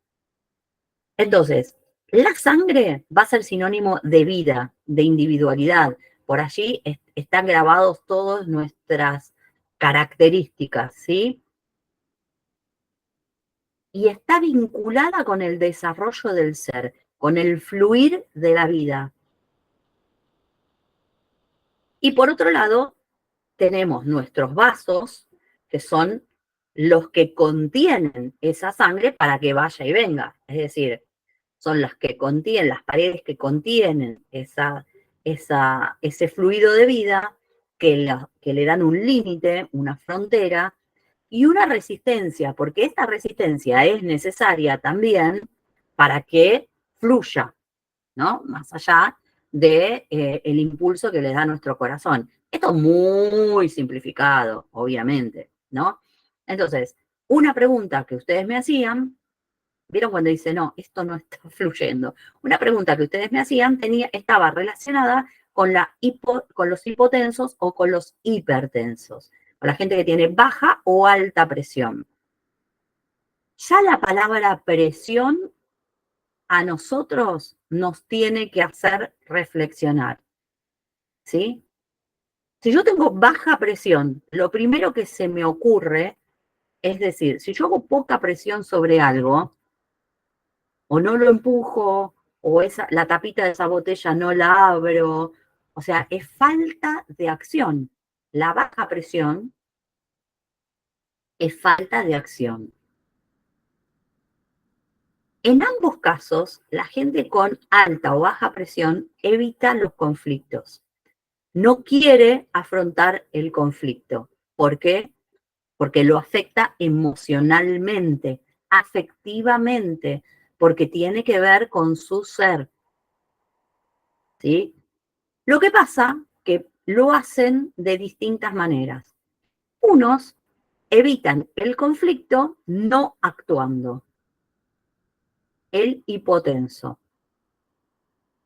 Entonces, La sangre va a ser sinónimo de vida, de individualidad. Por allí están grabados todas nuestras características, ¿sí? Y está vinculada con el desarrollo del ser, con el fluir de la vida. Y por otro lado, tenemos nuestros vasos, que son los que contienen esa sangre para que vaya y venga. Es decir, son las que contienen, las paredes que contienen ese fluido de vida, que le dan un límite, una frontera y una resistencia, porque esta resistencia es necesaria también para que fluya, ¿no? Más allá de, el impulso que le da nuestro corazón. Esto muy simplificado, obviamente, ¿no? Entonces, una pregunta que ustedes me hacían, ¿vieron cuando dice, no, esto no está fluyendo? Una pregunta que ustedes me hacían estaba relacionada con los hipotensos o con los hipertensos, con la gente que tiene baja o alta presión. Ya la palabra presión a nosotros nos tiene que hacer reflexionar, ¿sí? Si yo tengo baja presión, lo primero que se me ocurre es decir, si yo hago poca presión sobre algo, o no lo empujo, o la tapita de esa botella no la abro, o sea, es falta de acción. La baja presión es falta de acción. En ambos casos, la gente con alta o baja presión evita los conflictos. No quiere afrontar el conflicto. ¿Por qué? Porque lo afecta emocionalmente, afectivamente, porque tiene que ver con su ser, ¿sí? Lo que pasa que lo hacen de distintas maneras. Unos evitan el conflicto no actuando. El hipotenso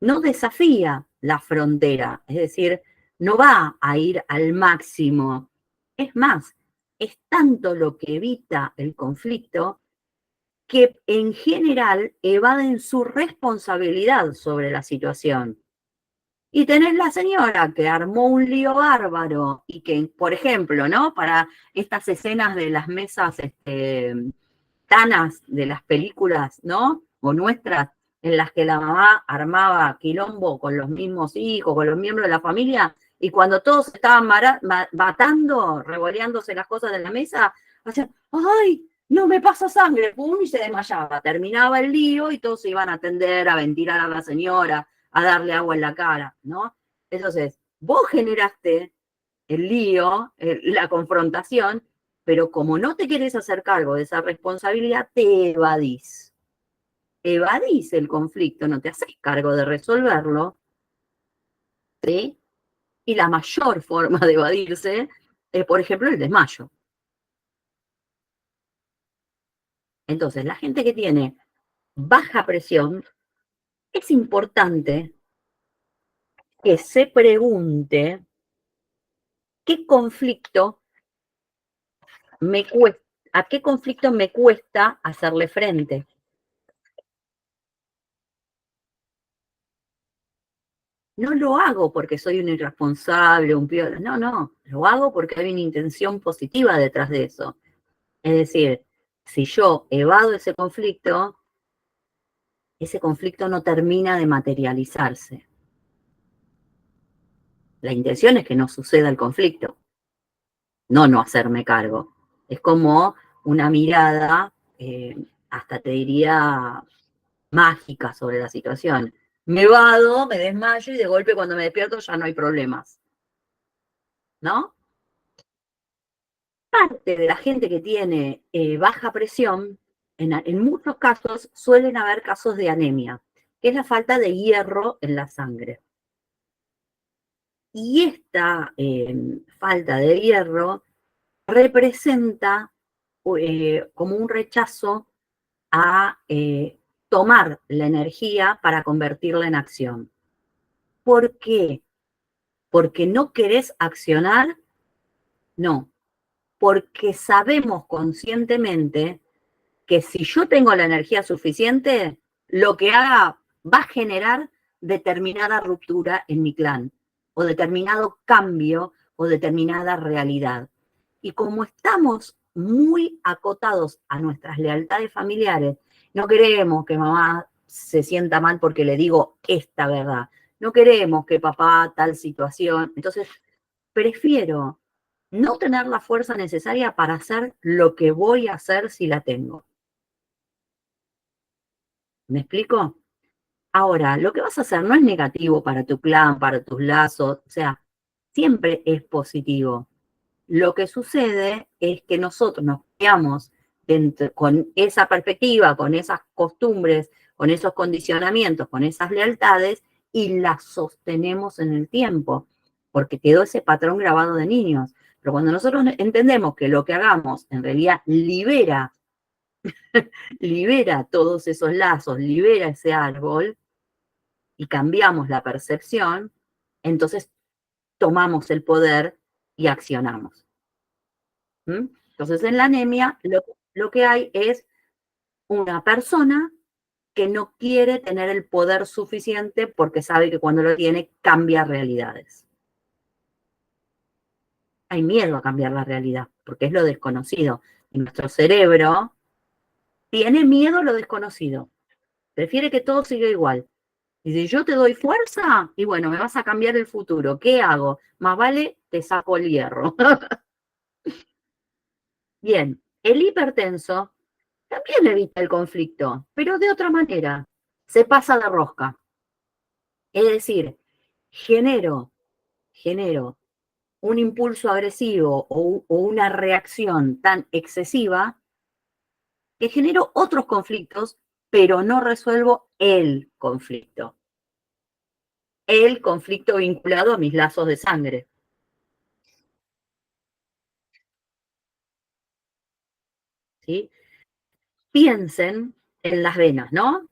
no desafía la frontera, es decir, no va a ir al máximo. Es más, es tanto lo que evita el conflicto que en general evaden su responsabilidad sobre la situación. Y tenés la señora que armó un lío bárbaro y que, por ejemplo, ¿no? Para estas escenas de las mesas tanas de las películas, ¿no? O nuestras, en las que la mamá armaba quilombo con los mismos hijos, con los miembros de la familia, y cuando todos estaban matando, revoleándose las cosas de la mesa, hacían, ¡ay! No me pasa sangre, pum, y se desmayaba. Terminaba el lío y todos se iban a atender, a ventilar a la señora, a darle agua en la cara, ¿no? Entonces, vos generaste el lío, la confrontación, pero como no te querés hacer cargo de esa responsabilidad, te evadís. Evadís el conflicto, no te haces cargo de resolverlo, ¿sí? Y la mayor forma de evadirse es, por ejemplo, el desmayo. Entonces, la gente que tiene baja presión, es importante que se pregunte qué conflicto a qué conflicto me cuesta hacerle frente. No lo hago porque soy un irresponsable, un piola. No, lo hago porque hay una intención positiva detrás de eso. Es decir, si yo evado ese conflicto no termina de materializarse. La intención es que no suceda el conflicto, no hacerme cargo. Es como una mirada, hasta te diría, mágica sobre la situación. Me evado, me desmayo y de golpe cuando me despierto ya no hay problemas. ¿No? Parte de la gente que tiene baja presión, en muchos casos suelen haber casos de anemia, que es la falta de hierro en la sangre. Y esta falta de hierro representa como un rechazo a tomar la energía para convertirla en acción. ¿Por qué? ¿Porque no querés accionar? No, porque sabemos conscientemente que si yo tengo la energía suficiente, lo que haga va a generar determinada ruptura en mi clan, o determinado cambio, o determinada realidad. Y como estamos muy acotados a nuestras lealtades familiares, no queremos que mamá se sienta mal porque le digo esta verdad. No queremos que papá tal situación. Entonces, prefiero no tener la fuerza necesaria para hacer lo que voy a hacer si la tengo. ¿Me explico? Ahora, lo que vas a hacer no es negativo para tu clan, para tus lazos, o sea, siempre es positivo. Lo que sucede es que nosotros nos quedamos con esa perspectiva, con esas costumbres, con esos condicionamientos, con esas lealtades y las sostenemos en el tiempo, porque quedó ese patrón grabado de niños. Pero cuando nosotros entendemos que lo que hagamos en realidad libera todos esos lazos, libera ese árbol y cambiamos la percepción, entonces tomamos el poder y accionamos. Entonces, en la anemia lo que hay es una persona que no quiere tener el poder suficiente porque sabe que cuando lo tiene cambia realidades. Hay miedo a cambiar la realidad porque es lo desconocido. Y nuestro cerebro tiene miedo a lo desconocido. Prefiere que todo siga igual. Y si yo te doy fuerza, y bueno, me vas a cambiar el futuro. ¿Qué hago? Más vale te saco el hierro. Bien, el hipertenso también evita el conflicto, pero de otra manera. Se pasa de rosca. Es decir, genero un impulso agresivo o una reacción tan excesiva que genero otros conflictos, pero no resuelvo el conflicto. El conflicto vinculado a mis lazos de sangre. ¿Sí? Piensen en las venas, ¿no?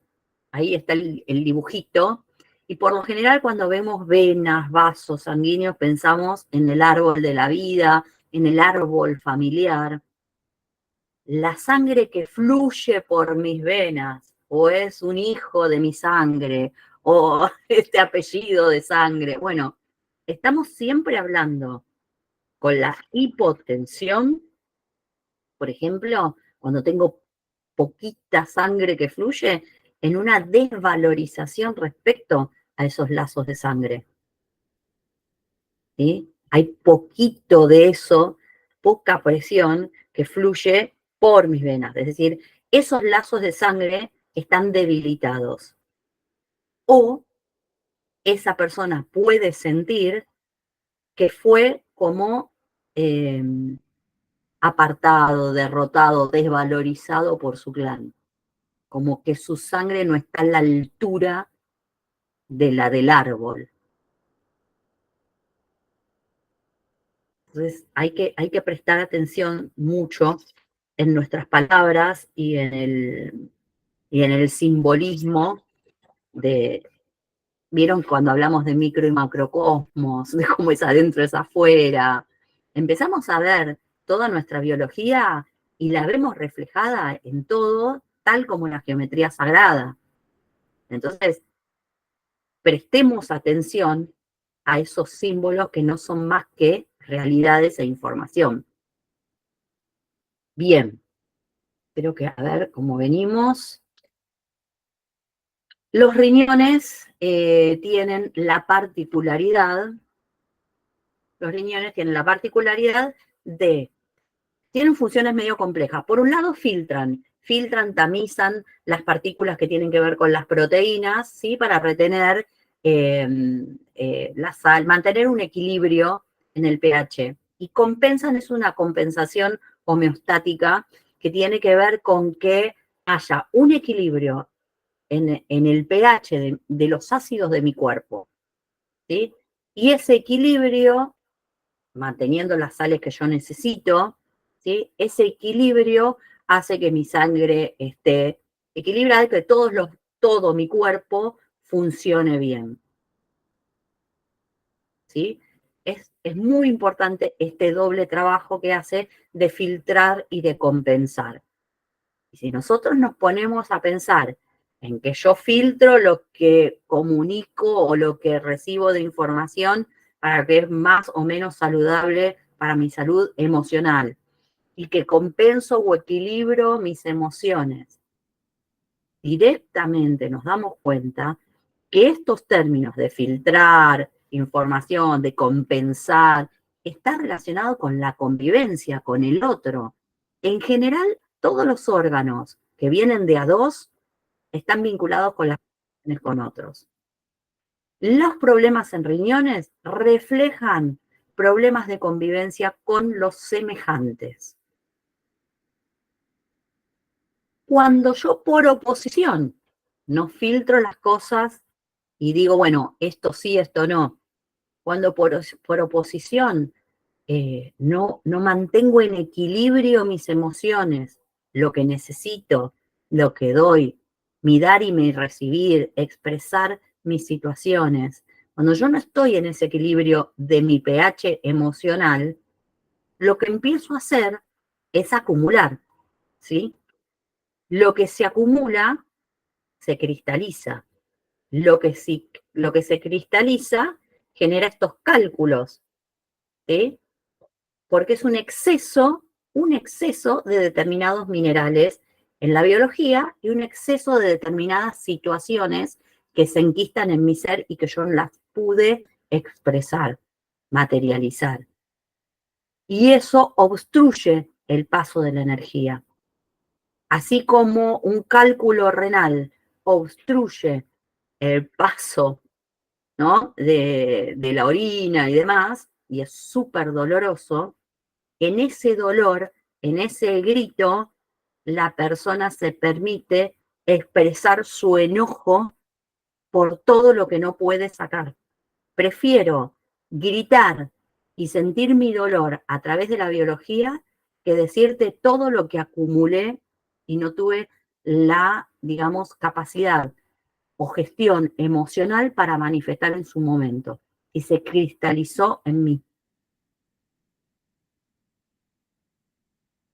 Ahí está el dibujito. Y por lo general cuando vemos venas, vasos sanguíneos, pensamos en el árbol de la vida, en el árbol familiar. La sangre que fluye por mis venas, o es un hijo de mi sangre, o este apellido de sangre. Bueno, estamos siempre hablando con la hipotensión, por ejemplo, cuando tengo poquita sangre que fluye, en una desvalorización respecto a esos lazos de sangre. ¿Sí? Hay poquito de eso, poca presión que fluye por mis venas. Es decir, esos lazos de sangre están debilitados. O esa persona puede sentir que fue como apartado, derrotado, desvalorizado por su clan. Como que su sangre no está a la altura de la del árbol. Entonces hay que prestar atención mucho en nuestras palabras y en el simbolismo de, ¿vieron cuando hablamos de micro y macrocosmos, de cómo es adentro, es afuera? Empezamos a ver toda nuestra biología y la vemos reflejada en todo, tal como en la geometría sagrada. Entonces, prestemos atención a esos símbolos que no son más que realidades e información. Bien, creo que a ver cómo venimos. Los riñones tienen la particularidad, tienen funciones medio complejas. Por un lado, filtran, tamizan las partículas que tienen que ver con las proteínas, ¿sí? Para retener la sal, mantener un equilibrio en el pH. Y compensan, es una compensación homeostática que tiene que ver con que haya un equilibrio en el pH de los ácidos de mi cuerpo, ¿sí? Y ese equilibrio, manteniendo las sales que yo necesito, ¿sí? Ese equilibrio hace que mi sangre esté equilibrada y que todo mi cuerpo funcione bien, ¿sí? Es muy importante este doble trabajo que hace de filtrar y de compensar. Y si nosotros nos ponemos a pensar en que yo filtro lo que comunico o lo que recibo de información para que es más o menos saludable para mi salud emocional y que compenso o equilibro mis emociones. Directamente nos damos cuenta que estos términos de filtrar información, de compensar, está relacionado con la convivencia, con el otro. En general, todos los órganos que vienen de a dos están vinculados con las relaciones con otros. Los problemas en riñones reflejan problemas de convivencia con los semejantes. Cuando yo por oposición no filtro las cosas y digo, bueno, esto sí, esto no. Cuando por oposición no mantengo en equilibrio mis emociones, lo que necesito, lo que doy, mi dar y mi recibir, expresar mis situaciones. Cuando yo no estoy en ese equilibrio de mi pH emocional, lo que empiezo a hacer es acumular, ¿sí? Lo que se acumula se cristaliza. Lo que se cristaliza genera estos cálculos, ¿sí? Porque es un exceso de determinados minerales en la biología y un exceso de determinadas situaciones que se enquistan en mi ser y que yo no las pude expresar, materializar. Y eso obstruye el paso de la energía. Así como un cálculo renal obstruye el paso, ¿no?, de la orina y demás, y es súper doloroso, en ese dolor, en ese grito, la persona se permite expresar su enojo por todo lo que no puede sacar. Prefiero gritar y sentir mi dolor a través de la biología que decirte todo lo que acumulé y no tuve la, digamos, capacidad o gestión emocional para manifestar en su momento. Y se cristalizó en mí.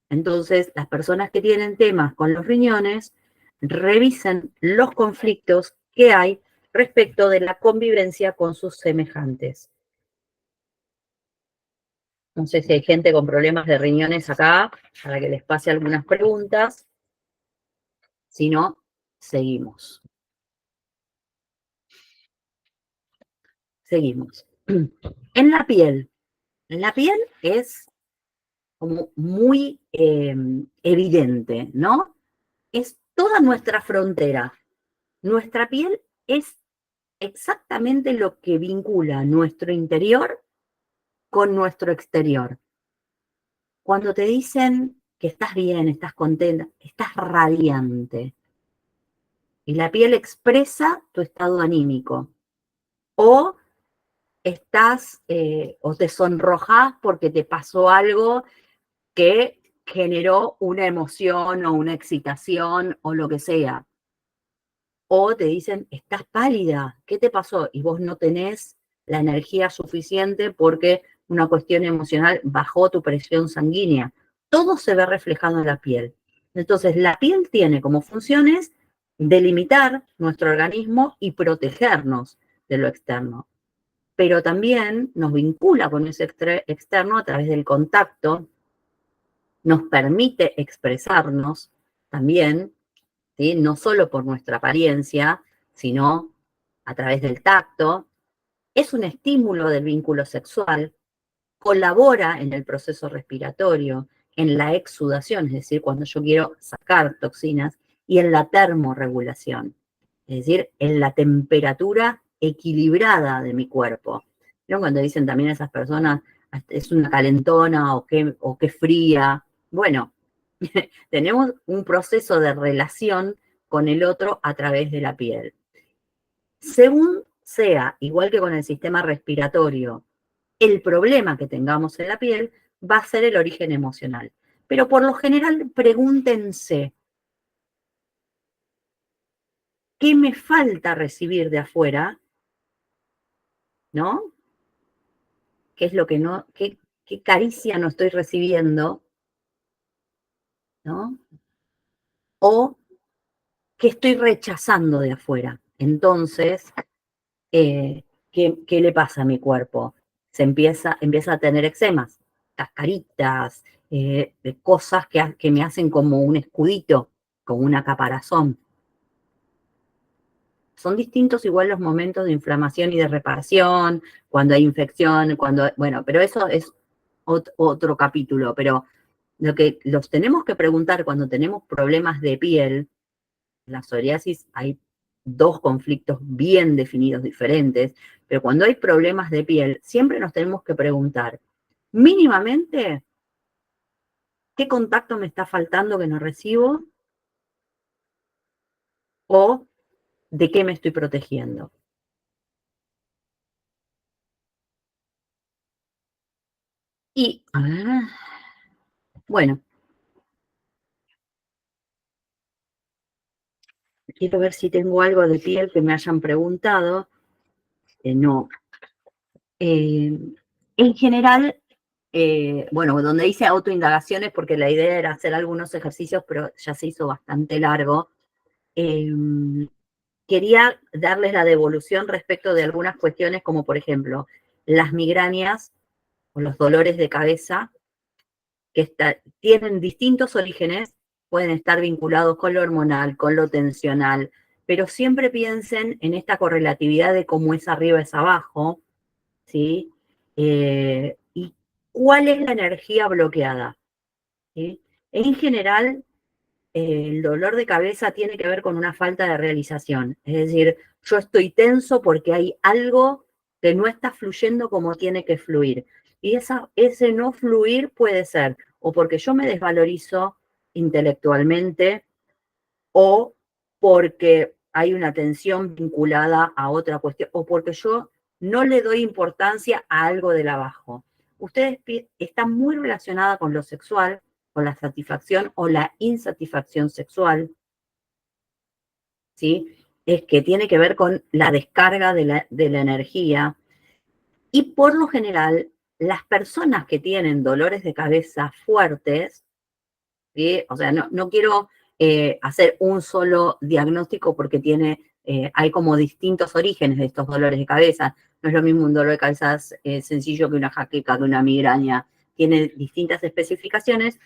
Entonces, las personas que tienen temas con los riñones, revisen los conflictos que hay respecto de la convivencia con sus semejantes. No sé si hay gente con problemas de riñones acá, para que les pase algunas preguntas. Si no, seguimos. Seguimos. En la piel es como muy evidente, ¿no? Es toda nuestra frontera. Nuestra piel es exactamente lo que vincula nuestro interior con nuestro exterior. Cuando te dicen que estás bien, estás contenta, estás radiante, y la piel expresa tu estado anímico, o o te sonrojas porque te pasó algo que generó una emoción o una excitación o lo que sea. O te dicen, estás pálida, ¿qué te pasó? Y vos no tenés la energía suficiente porque una cuestión emocional bajó tu presión sanguínea. Todo se ve reflejado en la piel. Entonces, la piel tiene como funciones delimitar nuestro organismo y protegernos de lo externo. Pero también nos vincula con ese externo a través del contacto, nos permite expresarnos también, ¿sí?, no solo por nuestra apariencia, sino a través del tacto. Es un estímulo del vínculo sexual, colabora en el proceso respiratorio, en la exudación, es decir, cuando yo quiero sacar toxinas, y en la termorregulación, es decir, en la temperatura equilibrada de mi cuerpo. ¿No? Cuando dicen también a esas personas, es una calentona o qué fría. Bueno, tenemos un proceso de relación con el otro a través de la piel. Según sea, igual que con el sistema respiratorio, el problema que tengamos en la piel va a ser el origen emocional. Pero por lo general, pregúntense, ¿qué me falta recibir de afuera? ¿No? ¿Qué es lo que no, qué caricia no estoy recibiendo? ¿No? O ¿qué estoy rechazando de afuera? Entonces, ¿qué le pasa a mi cuerpo? Empieza a tener eczemas, cascaritas, de cosas que me hacen como un escudito, como una caparazón. Son distintos igual los momentos de inflamación y de reparación, cuando hay infección, bueno, pero eso es otro capítulo. Pero lo que los tenemos que preguntar cuando tenemos problemas de piel, en la psoriasis hay dos conflictos bien definidos diferentes, pero cuando hay problemas de piel, siempre nos tenemos que preguntar, mínimamente, ¿qué contacto me está faltando que no recibo? ¿O de qué me estoy protegiendo? Y, bueno, quiero ver si tengo algo de piel que me hayan preguntado. No. En general, bueno, donde hice autoindagaciones, porque la idea era hacer algunos ejercicios, pero ya se hizo bastante largo. Quería darles la devolución respecto de algunas cuestiones, como por ejemplo, las migrañas o los dolores de cabeza, que tienen distintos orígenes, pueden estar vinculados con lo hormonal, con lo tensional, pero siempre piensen en esta correlatividad de cómo es arriba es abajo, ¿sí? Y cuál es la energía bloqueada, ¿sí? En general, el dolor de cabeza tiene que ver con una falta de realización. Es decir, yo estoy tenso porque hay algo que no está fluyendo como tiene que fluir. Y ese no fluir puede ser o porque yo me desvalorizo intelectualmente o porque hay una tensión vinculada a otra cuestión o porque yo no le doy importancia a algo del abajo. Ustedes están muy relacionadas con lo sexual, con la satisfacción o la insatisfacción sexual, ¿sí? Es que tiene que ver con la descarga de la energía. Y por lo general, las personas que tienen dolores de cabeza fuertes, ¿sí? O sea, no quiero hacer un solo diagnóstico porque hay como distintos orígenes de estos dolores de cabeza. No es lo mismo un dolor de cabeza sencillo que una jaqueca, que una migraña. Tiene distintas especificaciones,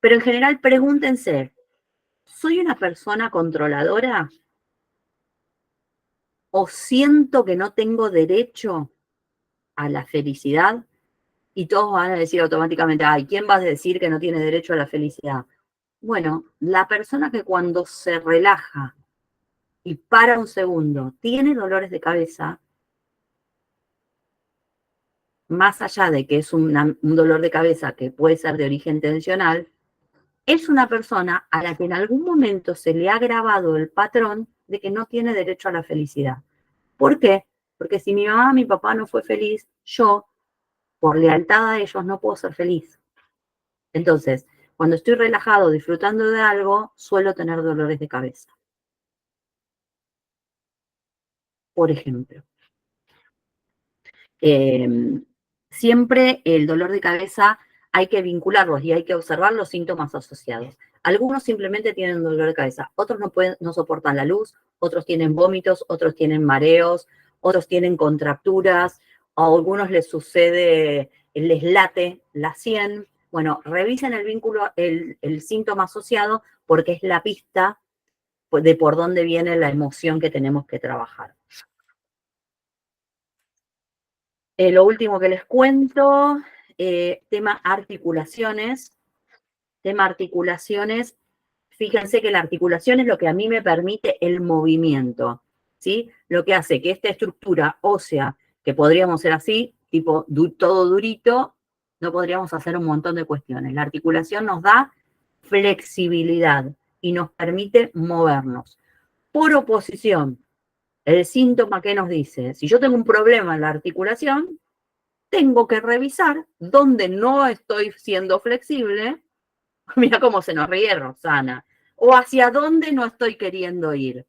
pero en general pregúntense, ¿soy una persona controladora? ¿O siento que no tengo derecho a la felicidad? Y todos van a decir automáticamente, ay, ¿quién va a decir que no tiene derecho a la felicidad? Bueno, la persona que cuando se relaja y para un segundo tiene dolores de cabeza, más allá de que es un dolor de cabeza que puede ser de origen tensional, es una persona a la que en algún momento se le ha grabado el patrón de que no tiene derecho a la felicidad. ¿Por qué? Porque si mi mamá, mi papá no fue feliz, yo, por lealtad a ellos, no puedo ser feliz. Entonces, cuando estoy relajado, disfrutando de algo, suelo tener dolores de cabeza. Por ejemplo, siempre el dolor de cabeza hay que vincularlos y hay que observar los síntomas asociados. Algunos simplemente tienen dolor de cabeza, otros no soportan la luz, otros tienen vómitos, otros tienen mareos, otros tienen contracturas, a algunos les sucede, les late la sien. Bueno, revisen el vínculo, el síntoma asociado, porque es la pista de por dónde viene la emoción que tenemos que trabajar. Lo último que les cuento, tema articulaciones. Tema articulaciones, fíjense que la articulación es lo que a mí me permite el movimiento, ¿sí? Lo que hace que esta estructura ósea, que podríamos ser así, tipo todo durito, no podríamos hacer un montón de cuestiones. La articulación nos da flexibilidad y nos permite movernos. Por oposición, el síntoma que nos dice, si yo tengo un problema en la articulación, tengo que revisar dónde no estoy siendo flexible. Mira cómo se nos ríe Rosana. O hacia dónde no estoy queriendo ir.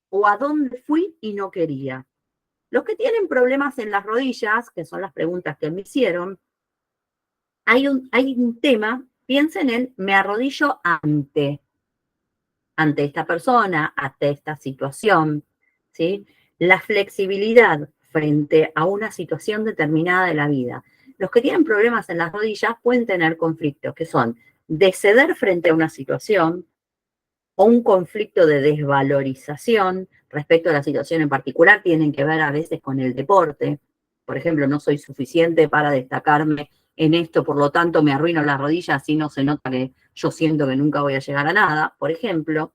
O a dónde fui y no quería. Los que tienen problemas en las rodillas, que son las preguntas que me hicieron, hay un tema, piensen en me arrodillo ante. ante esta persona, ante esta situación, ¿sí? La flexibilidad frente a una situación determinada de la vida. Los que tienen problemas en las rodillas pueden tener conflictos que son de ceder frente a una situación o un conflicto de desvalorización respecto a la situación en particular, tienen que ver a veces con el deporte. Por ejemplo, no soy suficiente para destacarme en esto, por lo tanto me arruino las rodillas, así no se nota que yo siento que nunca voy a llegar a nada, por ejemplo.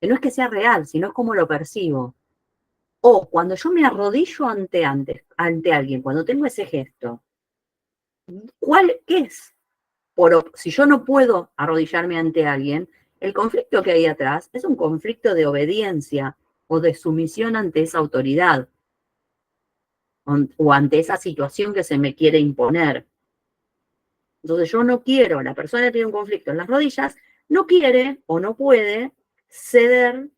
Que no es que sea real, sino es como lo percibo. O cuando yo me arrodillo ante alguien, cuando tengo ese gesto, ¿qué es? Si yo no puedo arrodillarme ante alguien, el conflicto que hay atrás es un conflicto de obediencia o de sumisión ante esa autoridad o ante esa situación que se me quiere imponer. Entonces yo no quiero, la persona que tiene un conflicto en las rodillas, no quiere o no puede ceder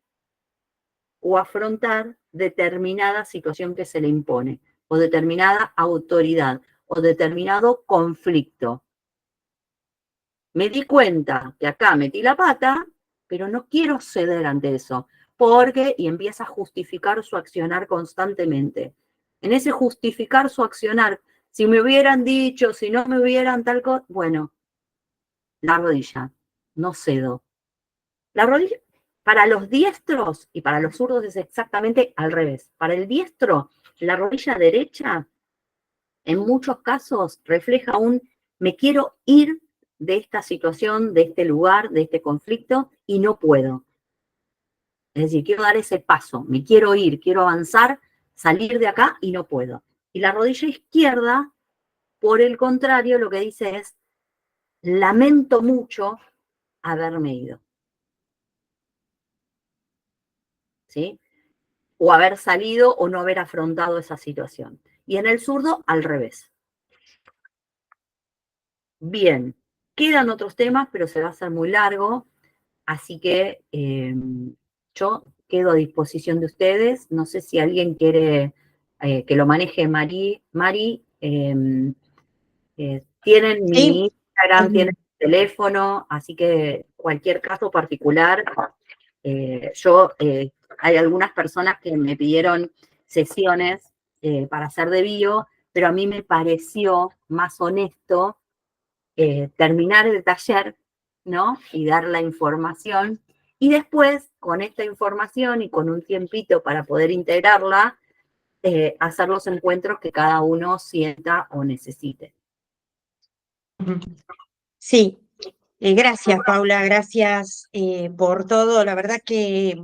o afrontar determinada situación que se le impone, o determinada autoridad, o determinado conflicto. Me di cuenta que acá metí la pata, pero no quiero ceder ante eso, y empieza a justificar su accionar constantemente. En ese justificar su accionar, si me hubieran dicho, si no me hubieran tal cosa, bueno, la rodilla, no cedo. La rodilla, para los diestros y para los zurdos es exactamente al revés. Para el diestro, la rodilla derecha, en muchos casos, refleja me quiero ir de esta situación, de este lugar, de este conflicto, y no puedo. Es decir, quiero dar ese paso, me quiero ir, quiero avanzar, salir de acá y no puedo. Y la rodilla izquierda, por el contrario, lo que dice es, lamento mucho haberme ido. ¿Sí? O haber salido o no haber afrontado esa situación. Y en el zurdo, al revés. Bien, quedan otros temas, pero se va a hacer muy largo, así que yo quedo a disposición de ustedes. No sé si alguien quiere que lo maneje Mari. Tienen mi Sí. Instagram, tienen mi teléfono, así que cualquier caso particular, hay algunas personas que me pidieron sesiones para hacer de bio, pero a mí me pareció más honesto terminar el taller, ¿no? Y dar la información, y después, con esta información y con un tiempito para poder integrarla, hacer los encuentros que cada uno sienta o necesite. Sí, gracias Paula, gracias por todo. La verdad que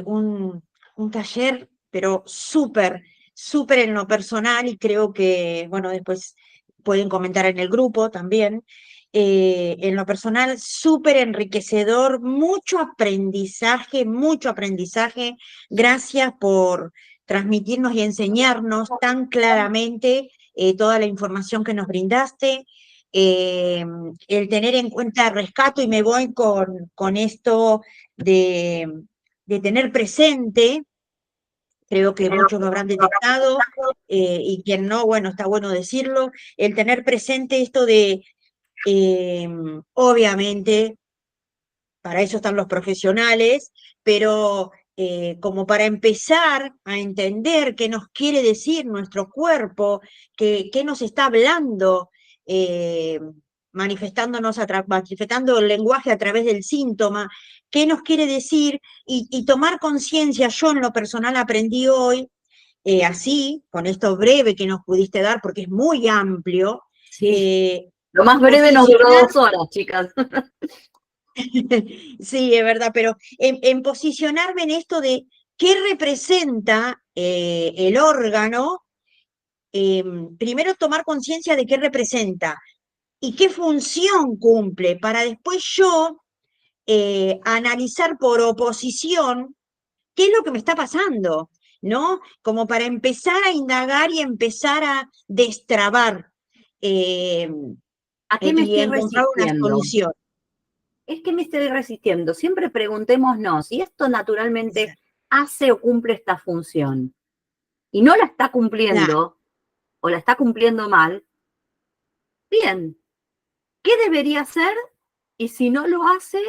un taller, pero súper, súper en lo personal, y creo que, bueno, después pueden comentar en el grupo también. En lo personal, súper enriquecedor, mucho aprendizaje, mucho aprendizaje. Gracias por transmitirnos y enseñarnos tan claramente toda la información que nos brindaste. El tener en cuenta, rescato y me voy con esto de tener presente, creo que muchos lo habrán detectado, y quien no, bueno, está bueno decirlo, el tener presente esto de, obviamente, para eso están los profesionales, pero como para empezar a entender qué nos quiere decir nuestro cuerpo, qué nos está hablando, eh, manifestando el lenguaje a través del síntoma, qué nos quiere decir, y tomar conciencia. Yo en lo personal aprendí hoy, así, con esto breve que nos pudiste dar, porque es muy amplio. Sí. Lo más breve nos duró 2 horas, chicas. Sí, es verdad, pero en posicionarme en esto de qué representa el órgano, primero tomar conciencia de qué representa y qué función cumple, para después yo analizar por oposición qué es lo que me está pasando, ¿no? Como para empezar a indagar y empezar a destrabar ¿A qué me y estoy encontrar una resistiendo? solución. Es que me estoy resistiendo. Siempre preguntémonos si esto naturalmente hace o cumple esta función y no la está cumpliendo o la está cumpliendo mal. Bien, ¿qué debería hacer? Y si no lo hace,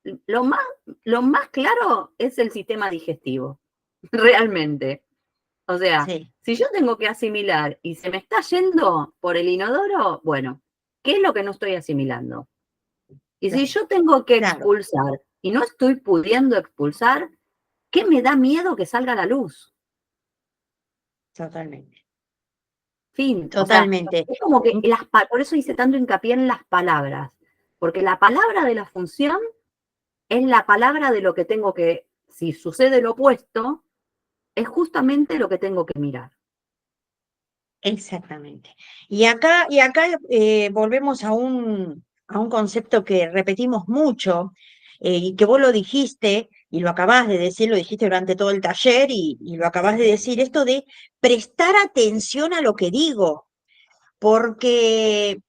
lo más claro es el sistema digestivo, realmente. O sea, Sí, si yo tengo que asimilar y se me está yendo por el inodoro, bueno, ¿qué es lo que no estoy asimilando? Y si claro, yo tengo que claro, expulsar y no estoy pudiendo expulsar, ¿qué me da miedo que salga a la luz? totalmente, Fin. O sea, totalmente. es como que por eso hice tanto hincapié en las palabras, porque la palabra de la función es la palabra de lo que tengo que, si sucede lo opuesto, es justamente lo que tengo que mirar. Exactamente. Y acá volvemos a un concepto que repetimos mucho y que vos lo dijiste y lo acabás de decir, lo dijiste durante todo el taller y lo acabás de decir, esto de prestar atención a lo que digo, porque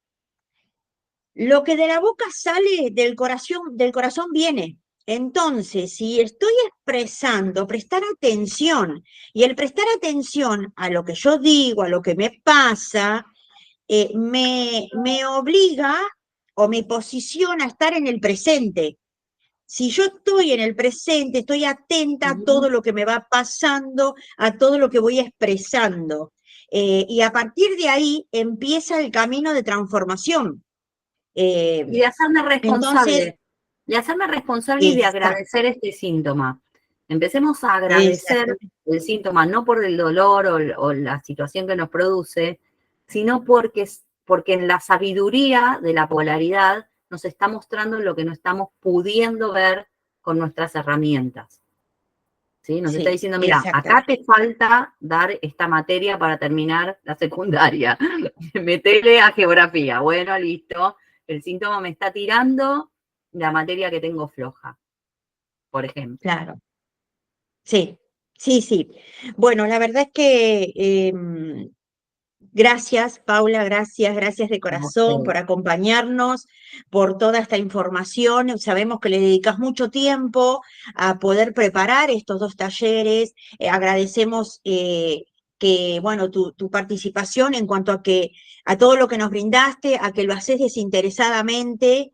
lo que de la boca sale del corazón viene. Entonces, si estoy expresando, prestar atención, y el prestar atención a lo que yo digo, a lo que me pasa, me obliga o me posiciona a estar en el presente. Si yo estoy en el presente, estoy atenta a todo lo que me va pasando, a todo lo que voy expresando. Y a partir de ahí empieza el camino de transformación. Eh, Y entonces, de hacerme responsable y de exacto, agradecer este síntoma. Empecemos a exacto, agradecer el síntoma, no por el dolor o la situación que nos produce, sino porque en la sabiduría de la polaridad nos está mostrando lo que no estamos pudiendo ver con nuestras herramientas. ¿Sí? Nos está sí, diciendo, mira, acá exactamente. te falta dar esta materia para terminar la secundaria. Metele a geografía. Bueno, listo. El síntoma me está tirando la materia que tengo floja, por ejemplo. Claro, sí, sí, sí. Bueno, la verdad es que gracias, Paula, gracias de A corazón usted. por acompañarnos, por toda esta información. Sabemos que le dedicas mucho tiempo a poder preparar estos dos talleres. Agradecemos que, bueno, tu participación en cuanto a todo lo que nos brindaste, a que lo haces desinteresadamente.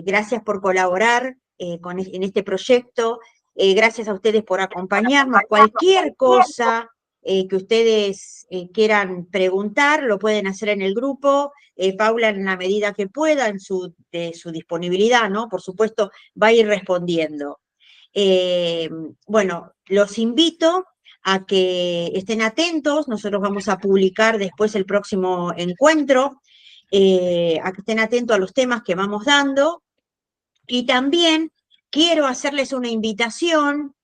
Gracias por colaborar en este proyecto. Gracias a ustedes por acompañarnos. Cualquier cosa que ustedes quieran preguntar, lo pueden hacer en el grupo. Paula, en la medida que pueda, de su disponibilidad, ¿no? Por supuesto, va a ir respondiendo. Bueno, los invito a que estén atentos. Nosotros vamos a publicar después el próximo encuentro, a que estén atentos a los temas que vamos dando. Y también quiero hacerles una invitación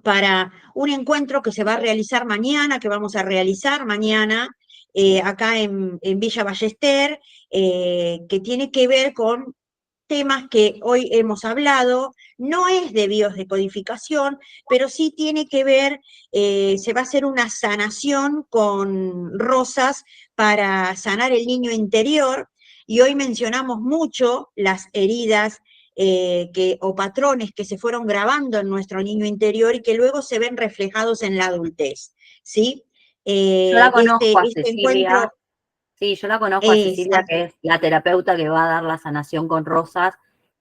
para un encuentro que se va a realizar mañana, que vamos a realizar mañana acá en Villa Ballester, que tiene que ver con temas que hoy hemos hablado. No es de biodescodificación, pero sí tiene que ver, se va a hacer una sanación con rosas para sanar el niño interior. Y hoy mencionamos mucho las heridas o patrones que se fueron grabando en nuestro niño interior y que luego se ven reflejados en la adultez, ¿sí? Yo la conozco a Este Cecilia. encuentro Sí, yo la conozco a es... Cecilia, que es la terapeuta que va a dar la sanación con rosas,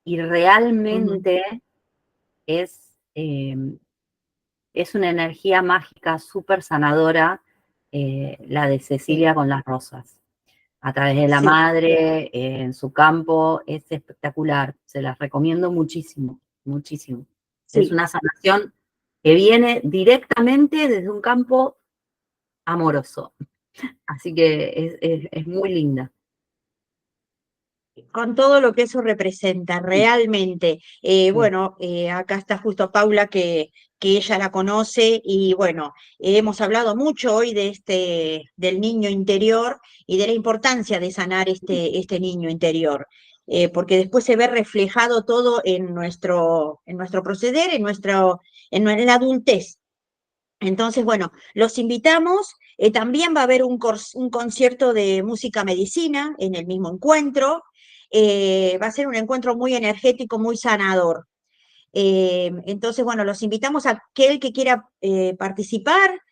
y realmente es, eh, es una energía mágica súper sanadora, la de sí, Cecilia con las rosas. A través de la sí, madre, en su campo, es espectacular. Se las recomiendo muchísimo, muchísimo. Es sí. una sanación que viene directamente desde un campo amoroso. Así que es muy linda. Con todo lo que eso representa realmente. Sí. Bueno, acá está justo Paula que ella la conoce y bueno, hemos hablado mucho hoy del niño interior y de la importancia de sanar este niño interior. Porque después se ve reflejado todo en nuestro proceder, en la adultez. Entonces, bueno, los invitamos. También va a haber un concierto de música medicina en el mismo encuentro. Va a ser un encuentro muy energético, muy sanador. Entonces, bueno, los invitamos a aquel que quiera participar.